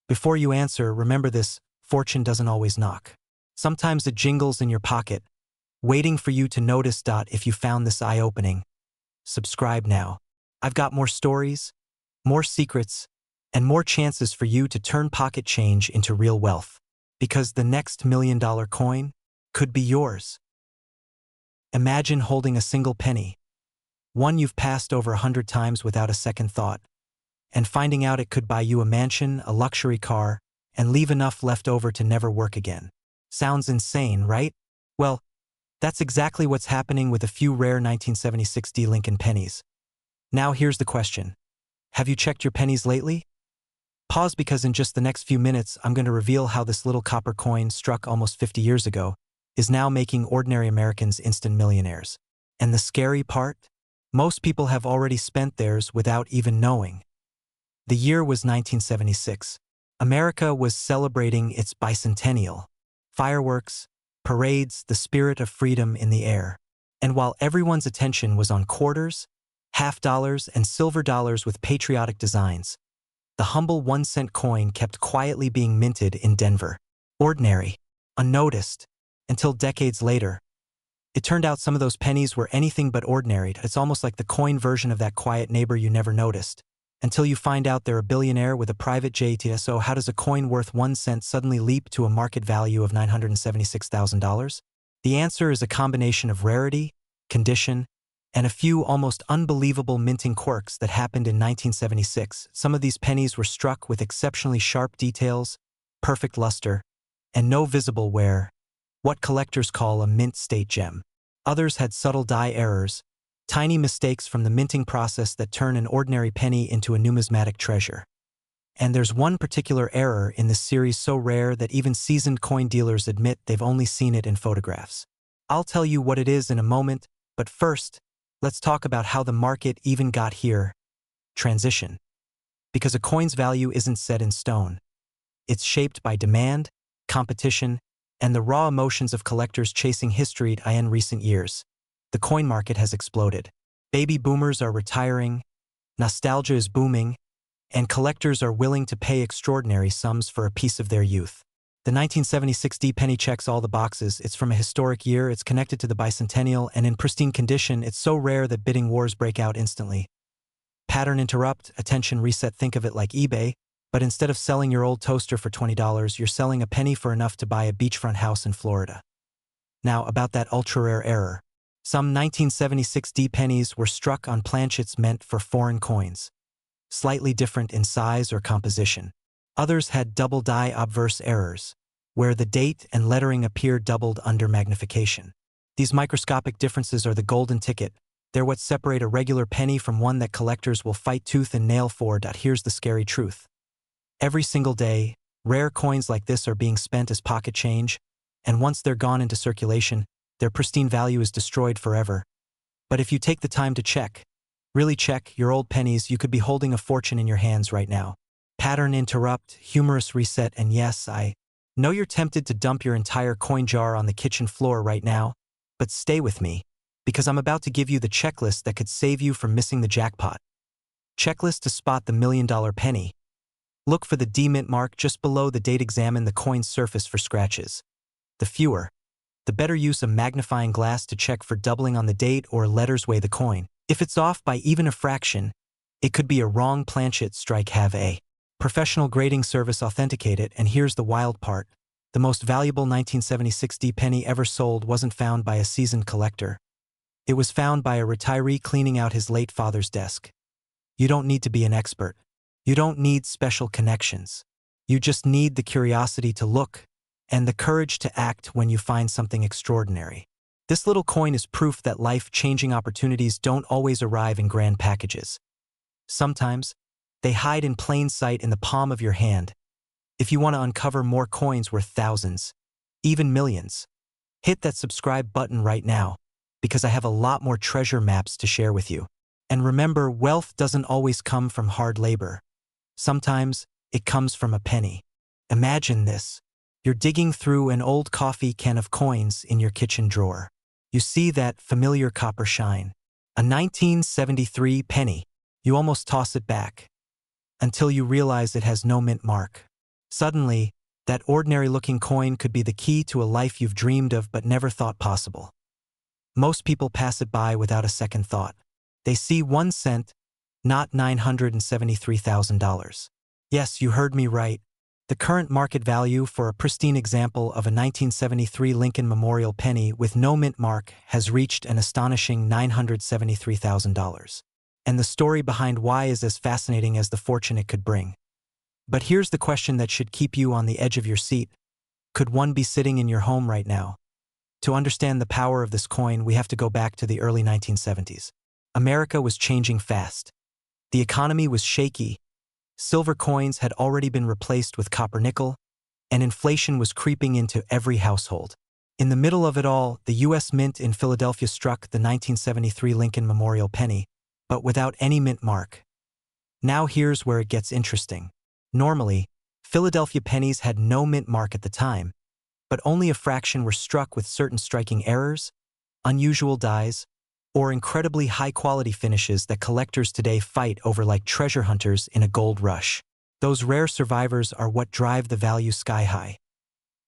Before you answer, remember this, fortune doesn't always knock. Sometimes it jingles in your pocket, waiting for you to notice. If you found this eye-opening, subscribe now. I've got more stories, more secrets, and more chances for you to turn pocket change into real wealth. Because the next $1 million coin could be yours. Imagine holding a single penny, one you've passed over 100 times without a second thought, and finding out it could buy you a mansion, a luxury car, and leave enough left over to never work again. Sounds insane, right? Well, that's exactly what's happening with a few rare 1976 D Lincoln pennies. Now here's the question. Have you checked your pennies lately? Pause, because in just the next few minutes I'm going to reveal how this little copper coin struck almost 50 years ago is now making ordinary Americans instant millionaires. And the scary part? Most people have already spent theirs without even knowing. The year was 1976. America was celebrating its bicentennial. Fireworks, parades, the spirit of freedom in the air. And while everyone's attention was on quarters, half dollars, and silver dollars with patriotic designs, the humble 1 cent coin kept quietly being minted in Denver. Ordinary, unnoticed, until decades later. It turned out some of those pennies were anything but ordinary. It's almost like the coin version of that quiet neighbor you never noticed. until you find out they're a billionaire with a private jet. So how does a coin worth 1 cent suddenly leap to a market value of $976,000? The answer is a combination of rarity, condition, and a few almost unbelievable minting quirks that happened in 1976. Some of these pennies were struck with exceptionally sharp details, perfect luster, and no visible wear, what collectors call a mint state gem. Others had subtle die errors, tiny mistakes from the minting process that turn an ordinary penny into a numismatic treasure. And there's one particular error in this series so rare that even seasoned coin dealers admit they've only seen it in photographs. I'll tell you what it is in a moment, but first, let's talk about how the market even got here. Transition. Because a coin's value isn't set in stone. It's shaped by demand, competition, and the raw emotions of collectors chasing history. In recent years, the coin market has exploded. Baby boomers are retiring, nostalgia is booming, and collectors are willing to pay extraordinary sums for a piece of their youth. The 1976 D penny checks all the boxes. It's from a historic year, it's connected to the bicentennial, and in pristine condition. It's so rare that bidding wars break out instantly. Pattern interrupt, attention reset. Think of it like eBay, but instead of selling your old toaster for $20, you're selling a penny for enough to buy a beachfront house in Florida. Now, about that ultra-rare error. Some 1976 D pennies were struck on planchets meant for foreign coins, slightly different in size or composition. Others had double die obverse errors, where the date and lettering appear doubled under magnification. These microscopic differences are the golden ticket. They're what separate a regular penny from one that collectors will fight tooth and nail for. Here's the scary truth. Every single day, rare coins like this are being spent as pocket change, and once they're gone into circulation, their pristine value is destroyed forever. But if you take the time to check, really check your old pennies, you could be holding a fortune in your hands right now. Pattern interrupt, humorous reset, and yes, I know you're tempted to dump your entire coin jar on the kitchen floor right now, but stay with me, because I'm about to give you the checklist that could save you from missing the jackpot. Checklist to spot the $1 million penny. Look for the D mint mark just below the date. Examine the coin's surface for scratches. The fewer, the better. Use a magnifying glass to check for doubling on the date or letters. Weigh the coin. If it's off by even a fraction, it could be a wrong planchet strike. Have a professional grading service authenticate it. And here's the wild part. The most valuable 1976 D penny ever sold wasn't found by a seasoned collector. It was found by a retiree cleaning out his late father's desk. You don't need to be an expert. You don't need special connections. You just need the curiosity to look and the courage to act when you find something extraordinary. This little coin is proof that life-changing opportunities don't always arrive in grand packages. Sometimes, they hide in plain sight in the palm of your hand. If you want to uncover more coins worth thousands, even millions, hit that subscribe button right now, because I have a lot more treasure maps to share with you. And remember, wealth doesn't always come from hard labor. Sometimes, it comes from a penny. Imagine this. You're digging through an old coffee can of coins in your kitchen drawer. You see that familiar copper shine. A 1973 penny. You almost toss it back, until you realize it has no mint mark. Suddenly, that ordinary-looking coin could be the key to a life you've dreamed of but never thought possible. Most people pass it by without a second thought. They see 1 cent, not $973,000. Yes, you heard me right. The current market value for a pristine example of a 1973 Lincoln Memorial penny with no mint mark has reached an astonishing $973,000. And the story behind why is as fascinating as the fortune it could bring. But here's the question that should keep you on the edge of your seat. Could one be sitting in your home right now? To understand the power of this coin, we have to go back to the early 1970s. America was changing fast. The economy was shaky. Silver coins had already been replaced with copper nickel, and inflation was creeping into every household. In the middle of it all, the U.S. Mint in Philadelphia struck the 1973 Lincoln Memorial penny, but without any mint mark. Now here's where it gets interesting. Normally, Philadelphia pennies had no mint mark at the time, but only a fraction were struck with certain striking errors, unusual dies, or incredibly high-quality finishes that collectors today fight over like treasure hunters in a gold rush. Those rare survivors are what drive the value sky high.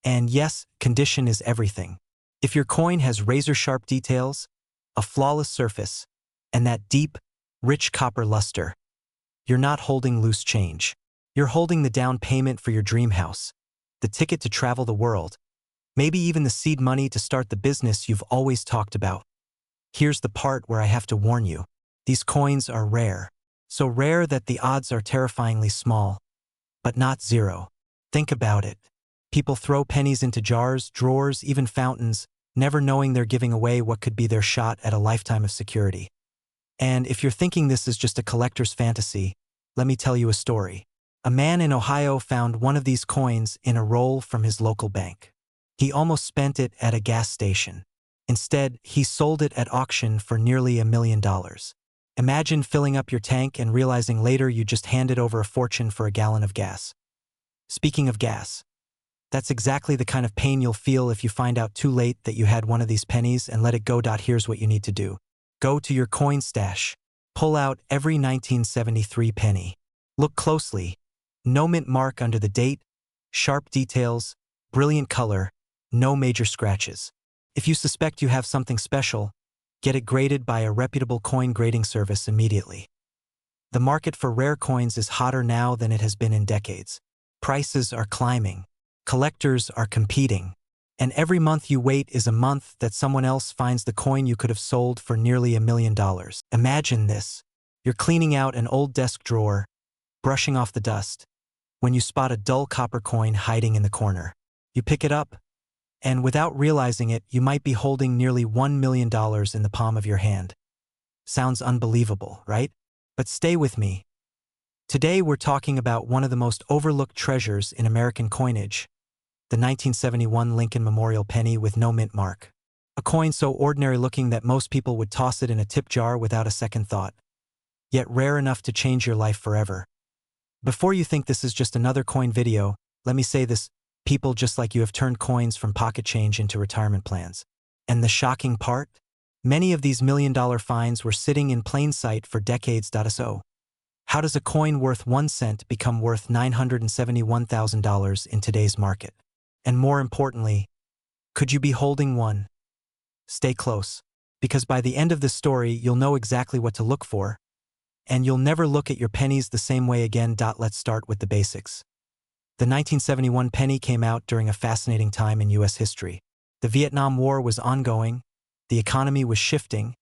And yes, condition is everything. If your coin has razor-sharp details, a flawless surface, and that deep, rich copper luster, you're not holding loose change. You're holding the down payment for your dream house, the ticket to travel the world, maybe even the seed money to start the business you've always talked about. Here's the part where I have to warn you. These coins are rare. So rare that the odds are terrifyingly small. But not zero. Think about it. People throw pennies into jars, drawers, even fountains, never knowing they're giving away what could be their shot at a lifetime of security. And if you're thinking this is just a collector's fantasy, let me tell you a story. A man in Ohio found one of these coins in a roll from his local bank. He almost spent it at a gas station. Instead, he sold it at auction for nearly $1 million. Imagine filling up your tank and realizing later you just handed over a fortune for a gallon of gas. Speaking of gas, that's exactly the kind of pain you'll feel if you find out too late that you had one of these pennies and let it go. Here's what you need to do. Go to your coin stash. Pull out every 1973 penny. Look closely. No mint mark under the date, sharp details, brilliant color, no major scratches. If you suspect you have something special, get it graded by a reputable coin grading service immediately. The market for rare coins is hotter now than it has been in decades. Prices are climbing. Collectors are competing. And every month you wait is a month that someone else finds the coin you could have sold for nearly $1 million. Imagine this. You're cleaning out an old desk drawer, brushing off the dust, when you spot a dull copper coin hiding in the corner. You pick it up, and without realizing it, you might be holding nearly $1 million in the palm of your hand. Sounds unbelievable, right? But stay with me. Today we're talking about one of the most overlooked treasures in American coinage, the 1971 Lincoln Memorial penny with no mint mark. A coin so ordinary looking that most people would toss it in a tip jar without a second thought, yet rare enough to change your life forever. Before you think this is just another coin video, let me say this. People just like you have turned coins from pocket change into retirement plans. And the shocking part? Many of these $1 million finds were sitting in plain sight for decades. So, how does a coin worth 1 cent become worth $971,000 in today's market? And more importantly, could you be holding one? Stay close, because by the end of this story, you'll know exactly what to look for, and you'll never look at your pennies the same way again. Let's start with the basics. The 1971 penny came out during a fascinating time in U.S. history. The Vietnam War was ongoing, the economy was shifting,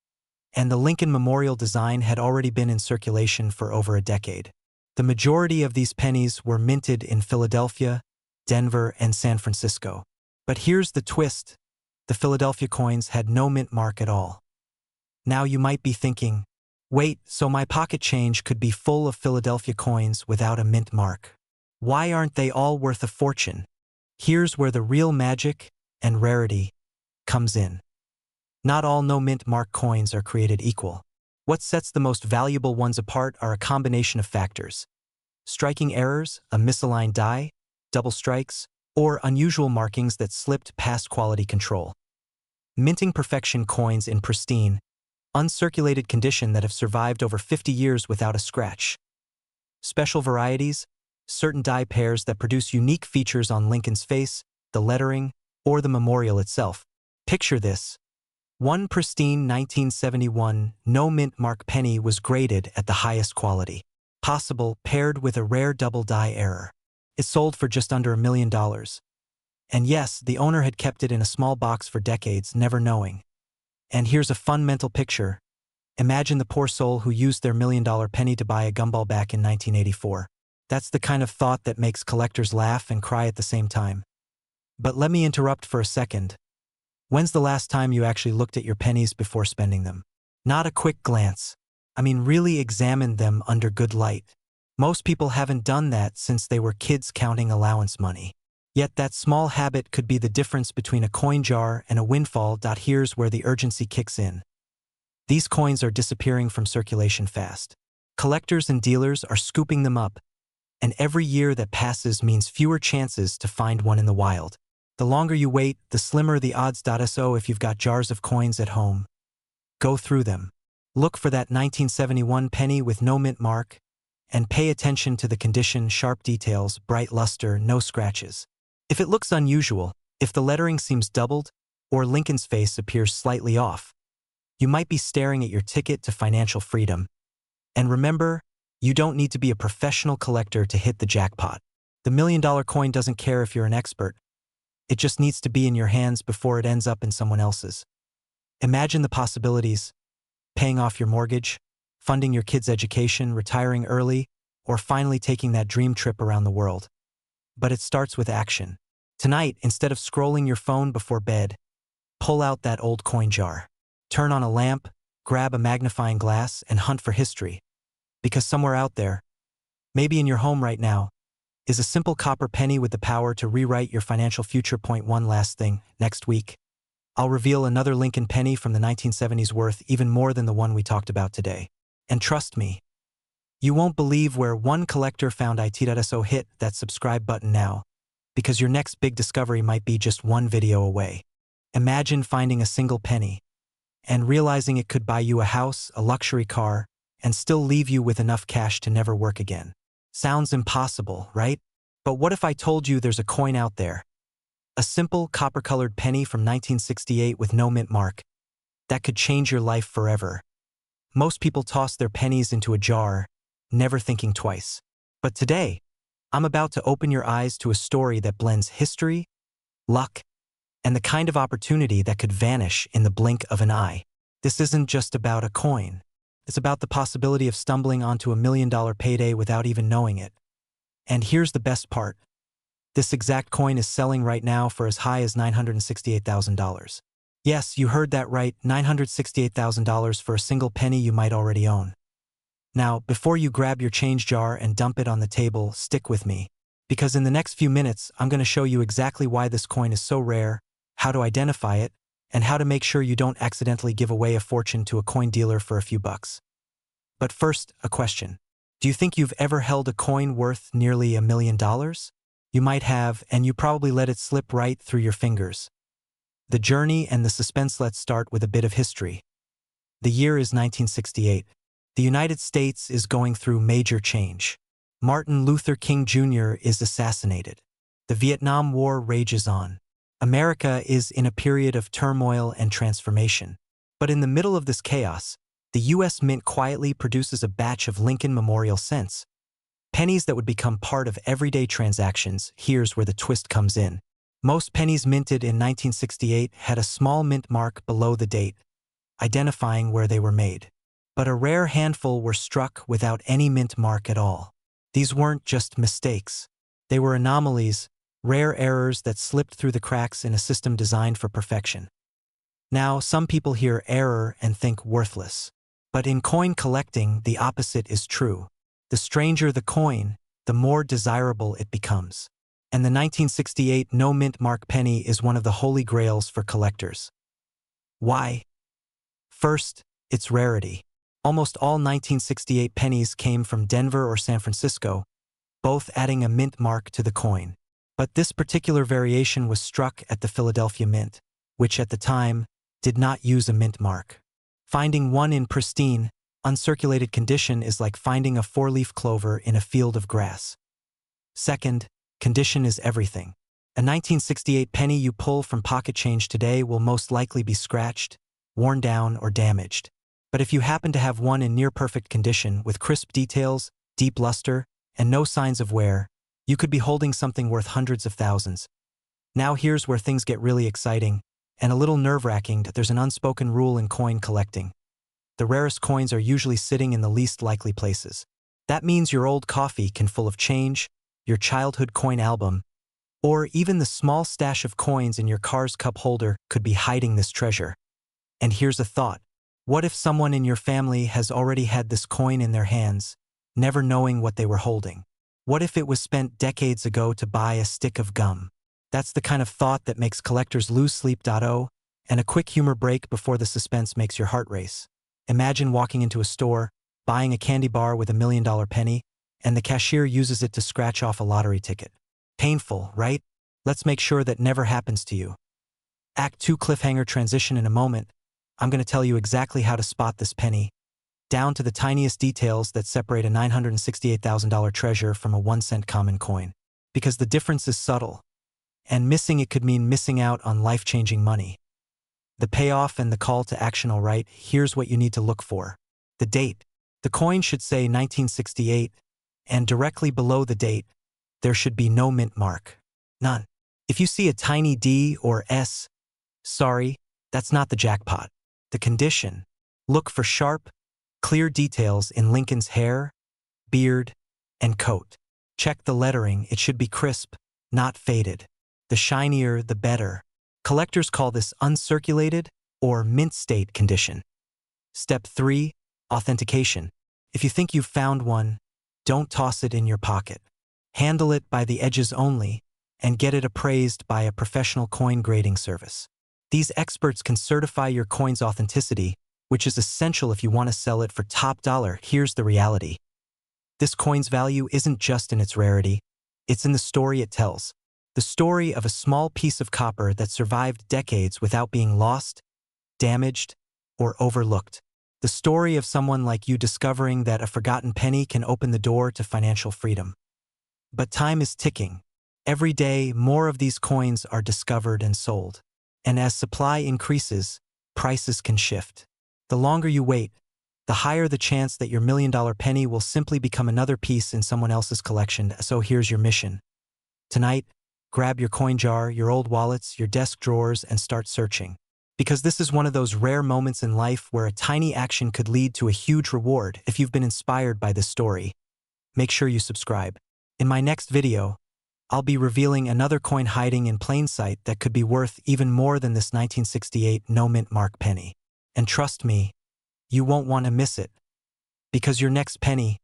and the Lincoln Memorial design had already been in circulation for over a decade. The majority of these pennies were minted in Philadelphia, Denver, and San Francisco. But here's the twist. The Philadelphia coins had no mint mark at all. Now you might be thinking, wait, so my pocket change could be full of Philadelphia coins without a mint mark? Why aren't they all worth a fortune? Here's where the real magic and rarity comes in. Not all no mint mark coins are created equal. What sets the most valuable ones apart are a combination of factors: striking errors, a misaligned die, double strikes, or unusual markings that slipped past quality control. Minting perfection coins in pristine, uncirculated condition that have survived over 50 years without a scratch. Special varieties, certain die pairs that produce unique features on Lincoln's face, the lettering, or the memorial itself. Picture this. One pristine 1971 no mint mark penny was graded at the highest quality possible, paired with a rare double die error. It sold for just under $1 million. And yes, the owner had kept it in a small box for decades, never knowing. And here's a fun mental picture. Imagine the poor soul who used their $1 million penny to buy a gumball back in 1984. That's the kind of thought that makes collectors laugh and cry at the same time. But let me interrupt for a second. When's the last time you actually looked at your pennies before spending them? Not a quick glance. I mean, really examined them under good light. Most people haven't done that since they were kids counting allowance money. Yet that small habit could be the difference between a coin jar and a windfall. Here's where the urgency kicks in. These coins are disappearing from circulation fast. Collectors and dealers are scooping them up, and every year that passes means fewer chances to find one in the wild. The longer you wait, the slimmer the odds. So if you've got jars of coins at home, go through them. Look for that 1971 penny with no mint mark, and pay attention to the condition, sharp details, bright luster, no scratches. If it looks unusual, if the lettering seems doubled, or Lincoln's face appears slightly off, you might be staring at your ticket to financial freedom. And remember, You don't need to be a professional collector to hit the jackpot. The $1 million coin doesn't care if you're an expert. It just needs to be in your hands before it ends up in someone else's. Imagine the possibilities: paying off your mortgage, funding your kids' education, retiring early, or finally taking that dream trip around the world. But it starts with action. Tonight, instead of scrolling your phone before bed, pull out that old coin jar. Turn on a lamp, grab a magnifying glass, and hunt for history. Because somewhere out there, maybe in your home right now, is a simple copper penny with the power to rewrite your financial future. Point one last thing: next week, I'll reveal another Lincoln penny from the 1970s worth even more than the one we talked about today. And trust me, you won't believe where one collector found it. So hit that subscribe button now, because your next big discovery might be just one video away. Imagine finding a single penny and realizing it could buy you a house, a luxury car, and still leave you with enough cash to never work again. Sounds impossible, right? But what if I told you there's a coin out there? A simple copper-colored penny from 1968 with no mint mark that could change your life forever. Most people toss their pennies into a jar, never thinking twice. But today, I'm about to open your eyes to a story that blends history, luck, and the kind of opportunity that could vanish in the blink of an eye. This isn't just about a coin. It's about the possibility of stumbling onto a $1 million payday without even knowing it. And here's the best part. This exact coin is selling right now for as high as $968,000. Yes, you heard that right, $968,000 for a single penny you might already own. Now, before you grab your change jar and dump it on the table, stick with me. Because in the next few minutes, I'm going to show you exactly why this coin is so rare, how to identify it, and how to make sure you don't accidentally give away a fortune to a coin dealer for a few bucks. But first, a question. Do you think you've ever held a coin worth nearly $1 million? You might have, and you probably let it slip right through your fingers. The journey and the suspense. Let's start with a bit of history. The year is 1968. The United States is going through major change. Martin Luther King Jr. is assassinated. The Vietnam War rages on. America is in a period of turmoil and transformation. But in the middle of this chaos, the U.S. Mint quietly produces a batch of Lincoln Memorial cents. Pennies that would become part of everyday transactions. Here's where the twist comes in. Most pennies minted in 1968 had a small mint mark below the date, identifying where they were made. But a rare handful were struck without any mint mark at all. These weren't just mistakes. They were anomalies, rare errors that slipped through the cracks in a system designed for perfection. Now, some people hear error and think worthless. But in coin collecting, the opposite is true. The stranger the coin, the more desirable it becomes. And the 1968 no mint mark penny is one of the holy grails for collectors. Why? First, its rarity. Almost all 1968 pennies came from Denver or San Francisco, both adding a mint mark to the coin. But this particular variation was struck at the Philadelphia Mint, which at the time did not use a mint mark. Finding one in pristine, uncirculated condition is like finding a four-leaf clover in a field of grass. Second, condition is everything. A 1968 penny you pull from pocket change today will most likely be scratched, worn down, or damaged. But if you happen to have one in near-perfect condition with crisp details, deep luster, and no signs of wear, you could be holding something worth hundreds of thousands. Now here's where things get really exciting, and a little nerve-wracking. There's an unspoken rule in coin collecting. The rarest coins are usually sitting in the least likely places. That means your old coffee can full of change, your childhood coin album, or even the small stash of coins in your car's cup holder could be hiding this treasure. And here's a thought. What if someone in your family has already had this coin in their hands, never knowing what they were holding? What if it was spent decades ago to buy a stick of gum? That's the kind of thought that makes collectors lose sleep. And a quick humor break before the suspense makes your heart race. Imagine walking into a store, buying a candy bar with $1 million penny, and the cashier uses it to scratch off a lottery ticket. Painful, right? Let's make sure that never happens to you. Act 2 cliffhanger transition. In a moment, I'm going to tell you exactly how to spot this penny, down to the tiniest details that separate a $968,000 treasure from a 1-cent common coin. Because the difference is subtle, and missing it could mean missing out on life-changing money. The payoff and the call to action. All right, here's what you need to look for. The date. The coin should say 1968, and directly below the date, there should be no mint mark. None. If you see a tiny D or S, sorry, that's not the jackpot. The condition. Look for sharp, clear details in Lincoln's hair, beard, and coat. Check the lettering, it should be crisp, not faded. The shinier, the better. Collectors call this uncirculated or mint state condition. Step 3. Authentication. If you think you've found one, don't toss it in your pocket. Handle it by the edges only, and get it appraised by a professional coin grading service. These experts can certify your coin's authenticity, which is essential if you want to sell it for top dollar. Here's the reality. This coin's value isn't just in its rarity, it's in the story it tells. The story of a small piece of copper that survived decades without being lost, damaged, or overlooked. The story of someone like you discovering that a forgotten penny can open the door to financial freedom. But time is ticking. Every day, more of these coins are discovered and sold. And as supply increases, prices can shift. The longer you wait, the higher the chance that your $1,000,000 penny will simply become another piece in someone else's collection. So here's your mission. Tonight, grab your coin jar, your old wallets, your desk drawers, and start searching. Because this is one of those rare moments in life where a tiny action could lead to a huge reward. If you've been inspired by this story, make sure you subscribe. In my next video, I'll be revealing another coin hiding in plain sight that could be worth even more than this 1968 no mint mark penny. And trust me, you won't want to miss it, because your next penny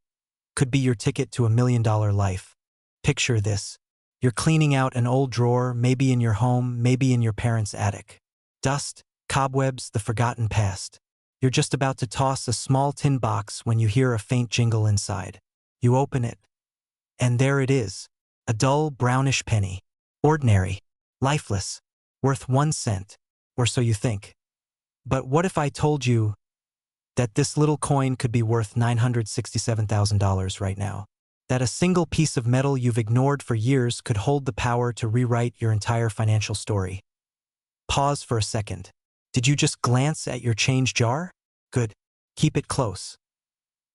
could be your ticket to $1,000,000 life. Picture this. You're cleaning out an old drawer, maybe in your home, maybe in your parents' attic. Dust, cobwebs, the forgotten past. You're just about to toss a small tin box when you hear a faint jingle inside. You open it, and there it is, a dull, brownish penny. Ordinary, lifeless, worth 1 cent, or so you think. But what if I told you that this little coin could be worth $967,000 right now? That a single piece of metal you've ignored for years could hold the power to rewrite your entire financial story. Pause for a second. Did you just glance at your change jar? Good. Keep it close.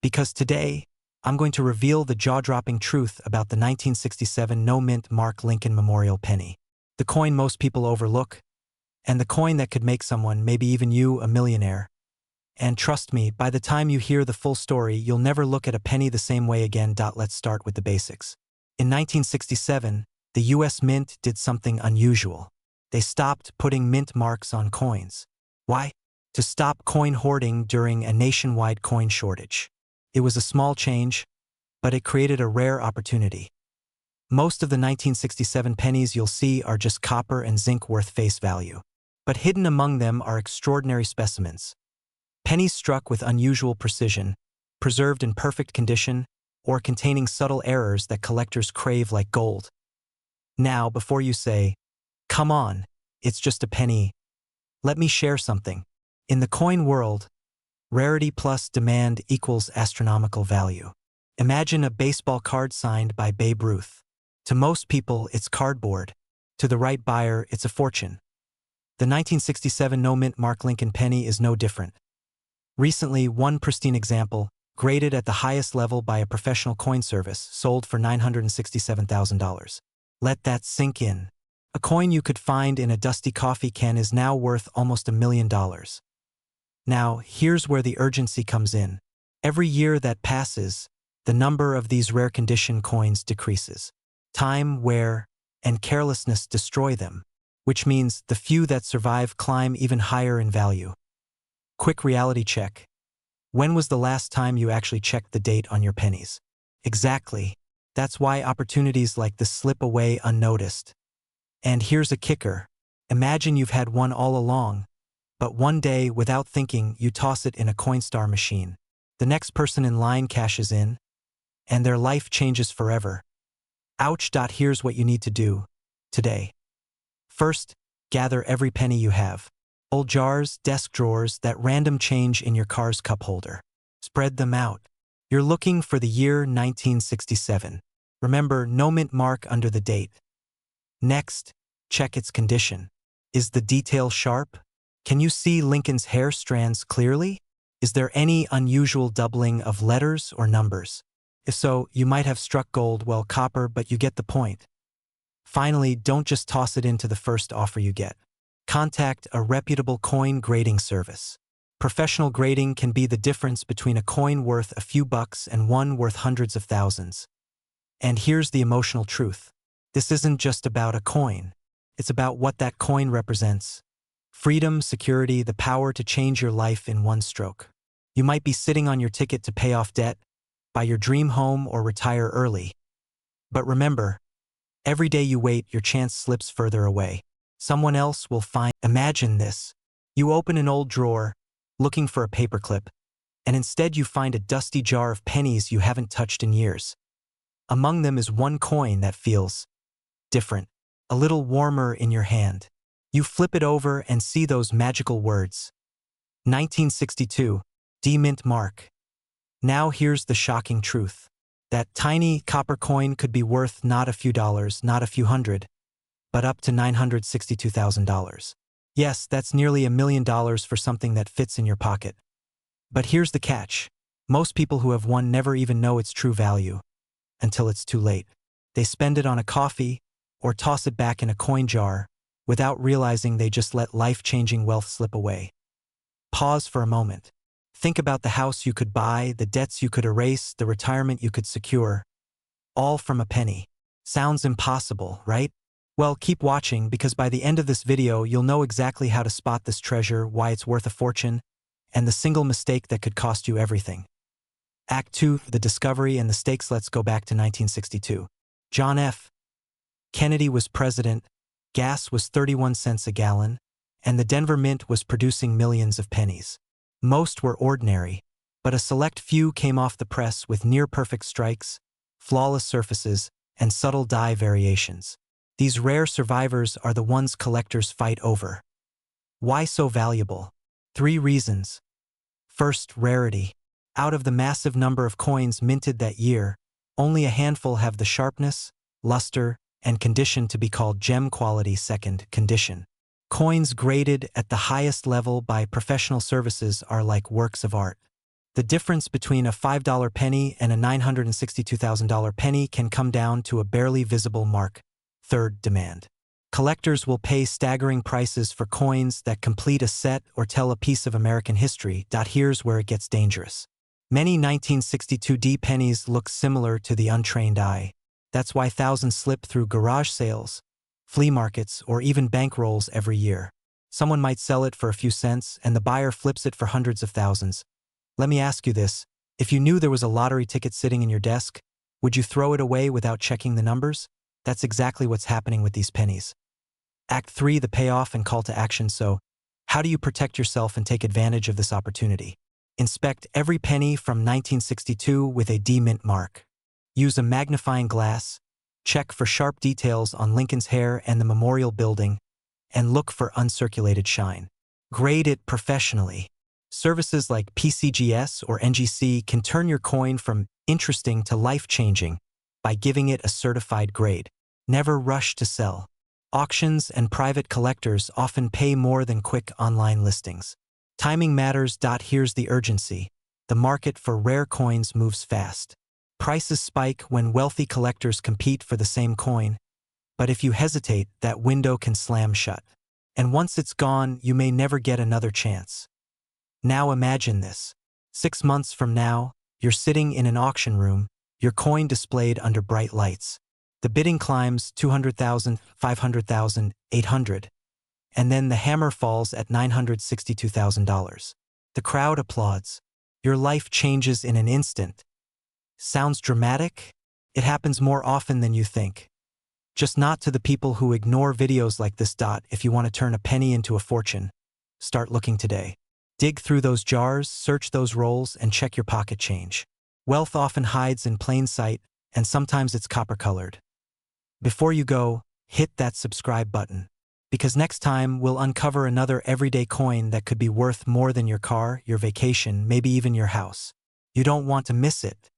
Because today, I'm going to reveal the jaw-dropping truth about the 1967 no-mint mark Lincoln Memorial penny. The coin most people overlook, and the coin that could make someone, maybe even you, a millionaire. And trust me, by the time you hear the full story, you'll never look at a penny the same way again. Let's start with the basics. In 1967, the US Mint did something unusual. They stopped putting mint marks on coins. Why? To stop coin hoarding during a nationwide coin shortage. It was a small change, but it created a rare opportunity. Most of the 1967 pennies you'll see are just copper and zinc worth face value. But hidden among them are extraordinary specimens. Pennies struck with unusual precision, preserved in perfect condition, or containing subtle errors that collectors crave like gold. Now, before you say, "Come on, it's just a penny," let me share something. In the coin world, rarity plus demand equals astronomical value. Imagine a baseball card signed by Babe Ruth. To most people, it's cardboard. To the right buyer, it's a fortune. The 1967 no-mint mark Lincoln penny is no different. Recently, one pristine example, graded at the highest level by a professional coin service, sold for $967,000. Let that sink in. A coin you could find in a dusty coffee can is now worth almost $1,000,000. Now, here's where the urgency comes in. Every year that passes, the number of these rare condition coins decreases. Time, wear, and carelessness destroy them, which means the few that survive climb even higher in value. Quick reality check. When was the last time you actually checked the date on your pennies? Exactly. That's why opportunities like this slip away unnoticed. And here's a kicker. Imagine you've had one all along, but one day, without thinking, you toss it in a Coinstar machine. The next person in line cashes in, and their life changes forever. Ouch. Here's what you need to do today. First, gather every penny you have. Old jars, desk drawers, that random change in your car's cup holder. Spread them out. You're looking for the year 1967. Remember, no mint mark under the date. Next, check its condition. Is the detail sharp? Can you see Lincoln's hair strands clearly? Is there any unusual doubling of letters or numbers? If so, you might have struck gold, well, copper, but you get the point. Finally, don't just toss it into the first offer you get. Contact a reputable coin grading service. Professional grading can be the difference between a coin worth a few bucks and one worth hundreds of thousands. And here's the emotional truth. This isn't just about a coin. It's about what that coin represents. Freedom, security, the power to change your life in one stroke. You might be sitting on your ticket to pay off debt, buy your dream home, or retire early. But remember, every day you wait, your chance slips further away. Someone else will find. Imagine this. You open an old drawer, looking for a paperclip, and instead you find a dusty jar of pennies you haven't touched in years. Among them is one coin that feels different, a little warmer in your hand. You flip it over and see those magical words. 1962, D-Mint mark. Now here's the shocking truth. That tiny copper coin could be worth not a few dollars, not a few hundred, but up to $962,000. Yes, that's nearly $1 million for something that fits in your pocket. But here's the catch. Most people who have one never even know its true value until it's too late. They spend it on a coffee or toss it back in a coin jar without realizing they just let life-changing wealth slip away. Pause for a moment. Think about the house you could buy, the debts you could erase, the retirement you could secure, all from a penny. Sounds impossible, right? Well, keep watching, because by the end of this video, you'll know exactly how to spot this treasure, why it's worth a fortune, and the single mistake that could cost you everything. Act 2, the discovery and the stakes. Let's go back to 1962. John F. Kennedy was president, gas was 31 cents a gallon, and the Denver Mint was producing millions of pennies. Most were ordinary, but a select few came off the press with near-perfect strikes, flawless surfaces, and subtle die variations. These rare survivors are the ones collectors fight over. Why so valuable? 3 reasons. First, rarity. Out of the massive number of coins minted that year, only a handful have the sharpness, luster, and condition to be called gem quality. Second, condition. Coins graded at the highest level by professional services are like works of art. The difference between a $5 penny and a $962,000 penny can come down to a barely visible mark. Third, demand. Collectors will pay staggering prices for coins that complete a set or tell a piece of American history. Here's where it gets dangerous. Many 1962 D pennies look similar to the untrained eye. That's why thousands slip through garage sales, flea markets, or even bankrolls every year. Someone might sell it for a few cents, and the buyer flips it for hundreds of thousands. Let me ask you this. If you knew there was a lottery ticket sitting in your desk, would you throw it away without checking the numbers? That's exactly what's happening with these pennies. Act 3, the payoff and call to action. So, how do you protect yourself and take advantage of this opportunity? Inspect every penny from 1962 with a D-Mint mark. Use a magnifying glass, check for sharp details on Lincoln's hair and the memorial building, and look for uncirculated shine. Grade it professionally. Services like PCGS or NGC can turn your coin from interesting to life-changing by giving it a certified grade. Never rush to sell. Auctions and private collectors often pay more than quick online listings. Timing matters. Here's the urgency. The market for rare coins moves fast. Prices spike when wealthy collectors compete for the same coin, but if you hesitate, that window can slam shut. And once it's gone, you may never get another chance. Now imagine this. 6 months from now, you're sitting in an auction room, your coin displayed under bright lights. The bidding climbs 200,000, 500,000, 800, and then the hammer falls at $962,000. The crowd applauds. Your life changes in an instant. Sounds dramatic? It happens more often than you think. Just not to the people who ignore videos like this. If you want to turn a penny into a fortune, start looking today. Dig through those jars, search those rolls, and check your pocket change. Wealth often hides in plain sight, and sometimes it's copper-colored. Before you go, hit that subscribe button, because next time we'll uncover another everyday coin that could be worth more than your car, your vacation, maybe even your house. You don't want to miss it.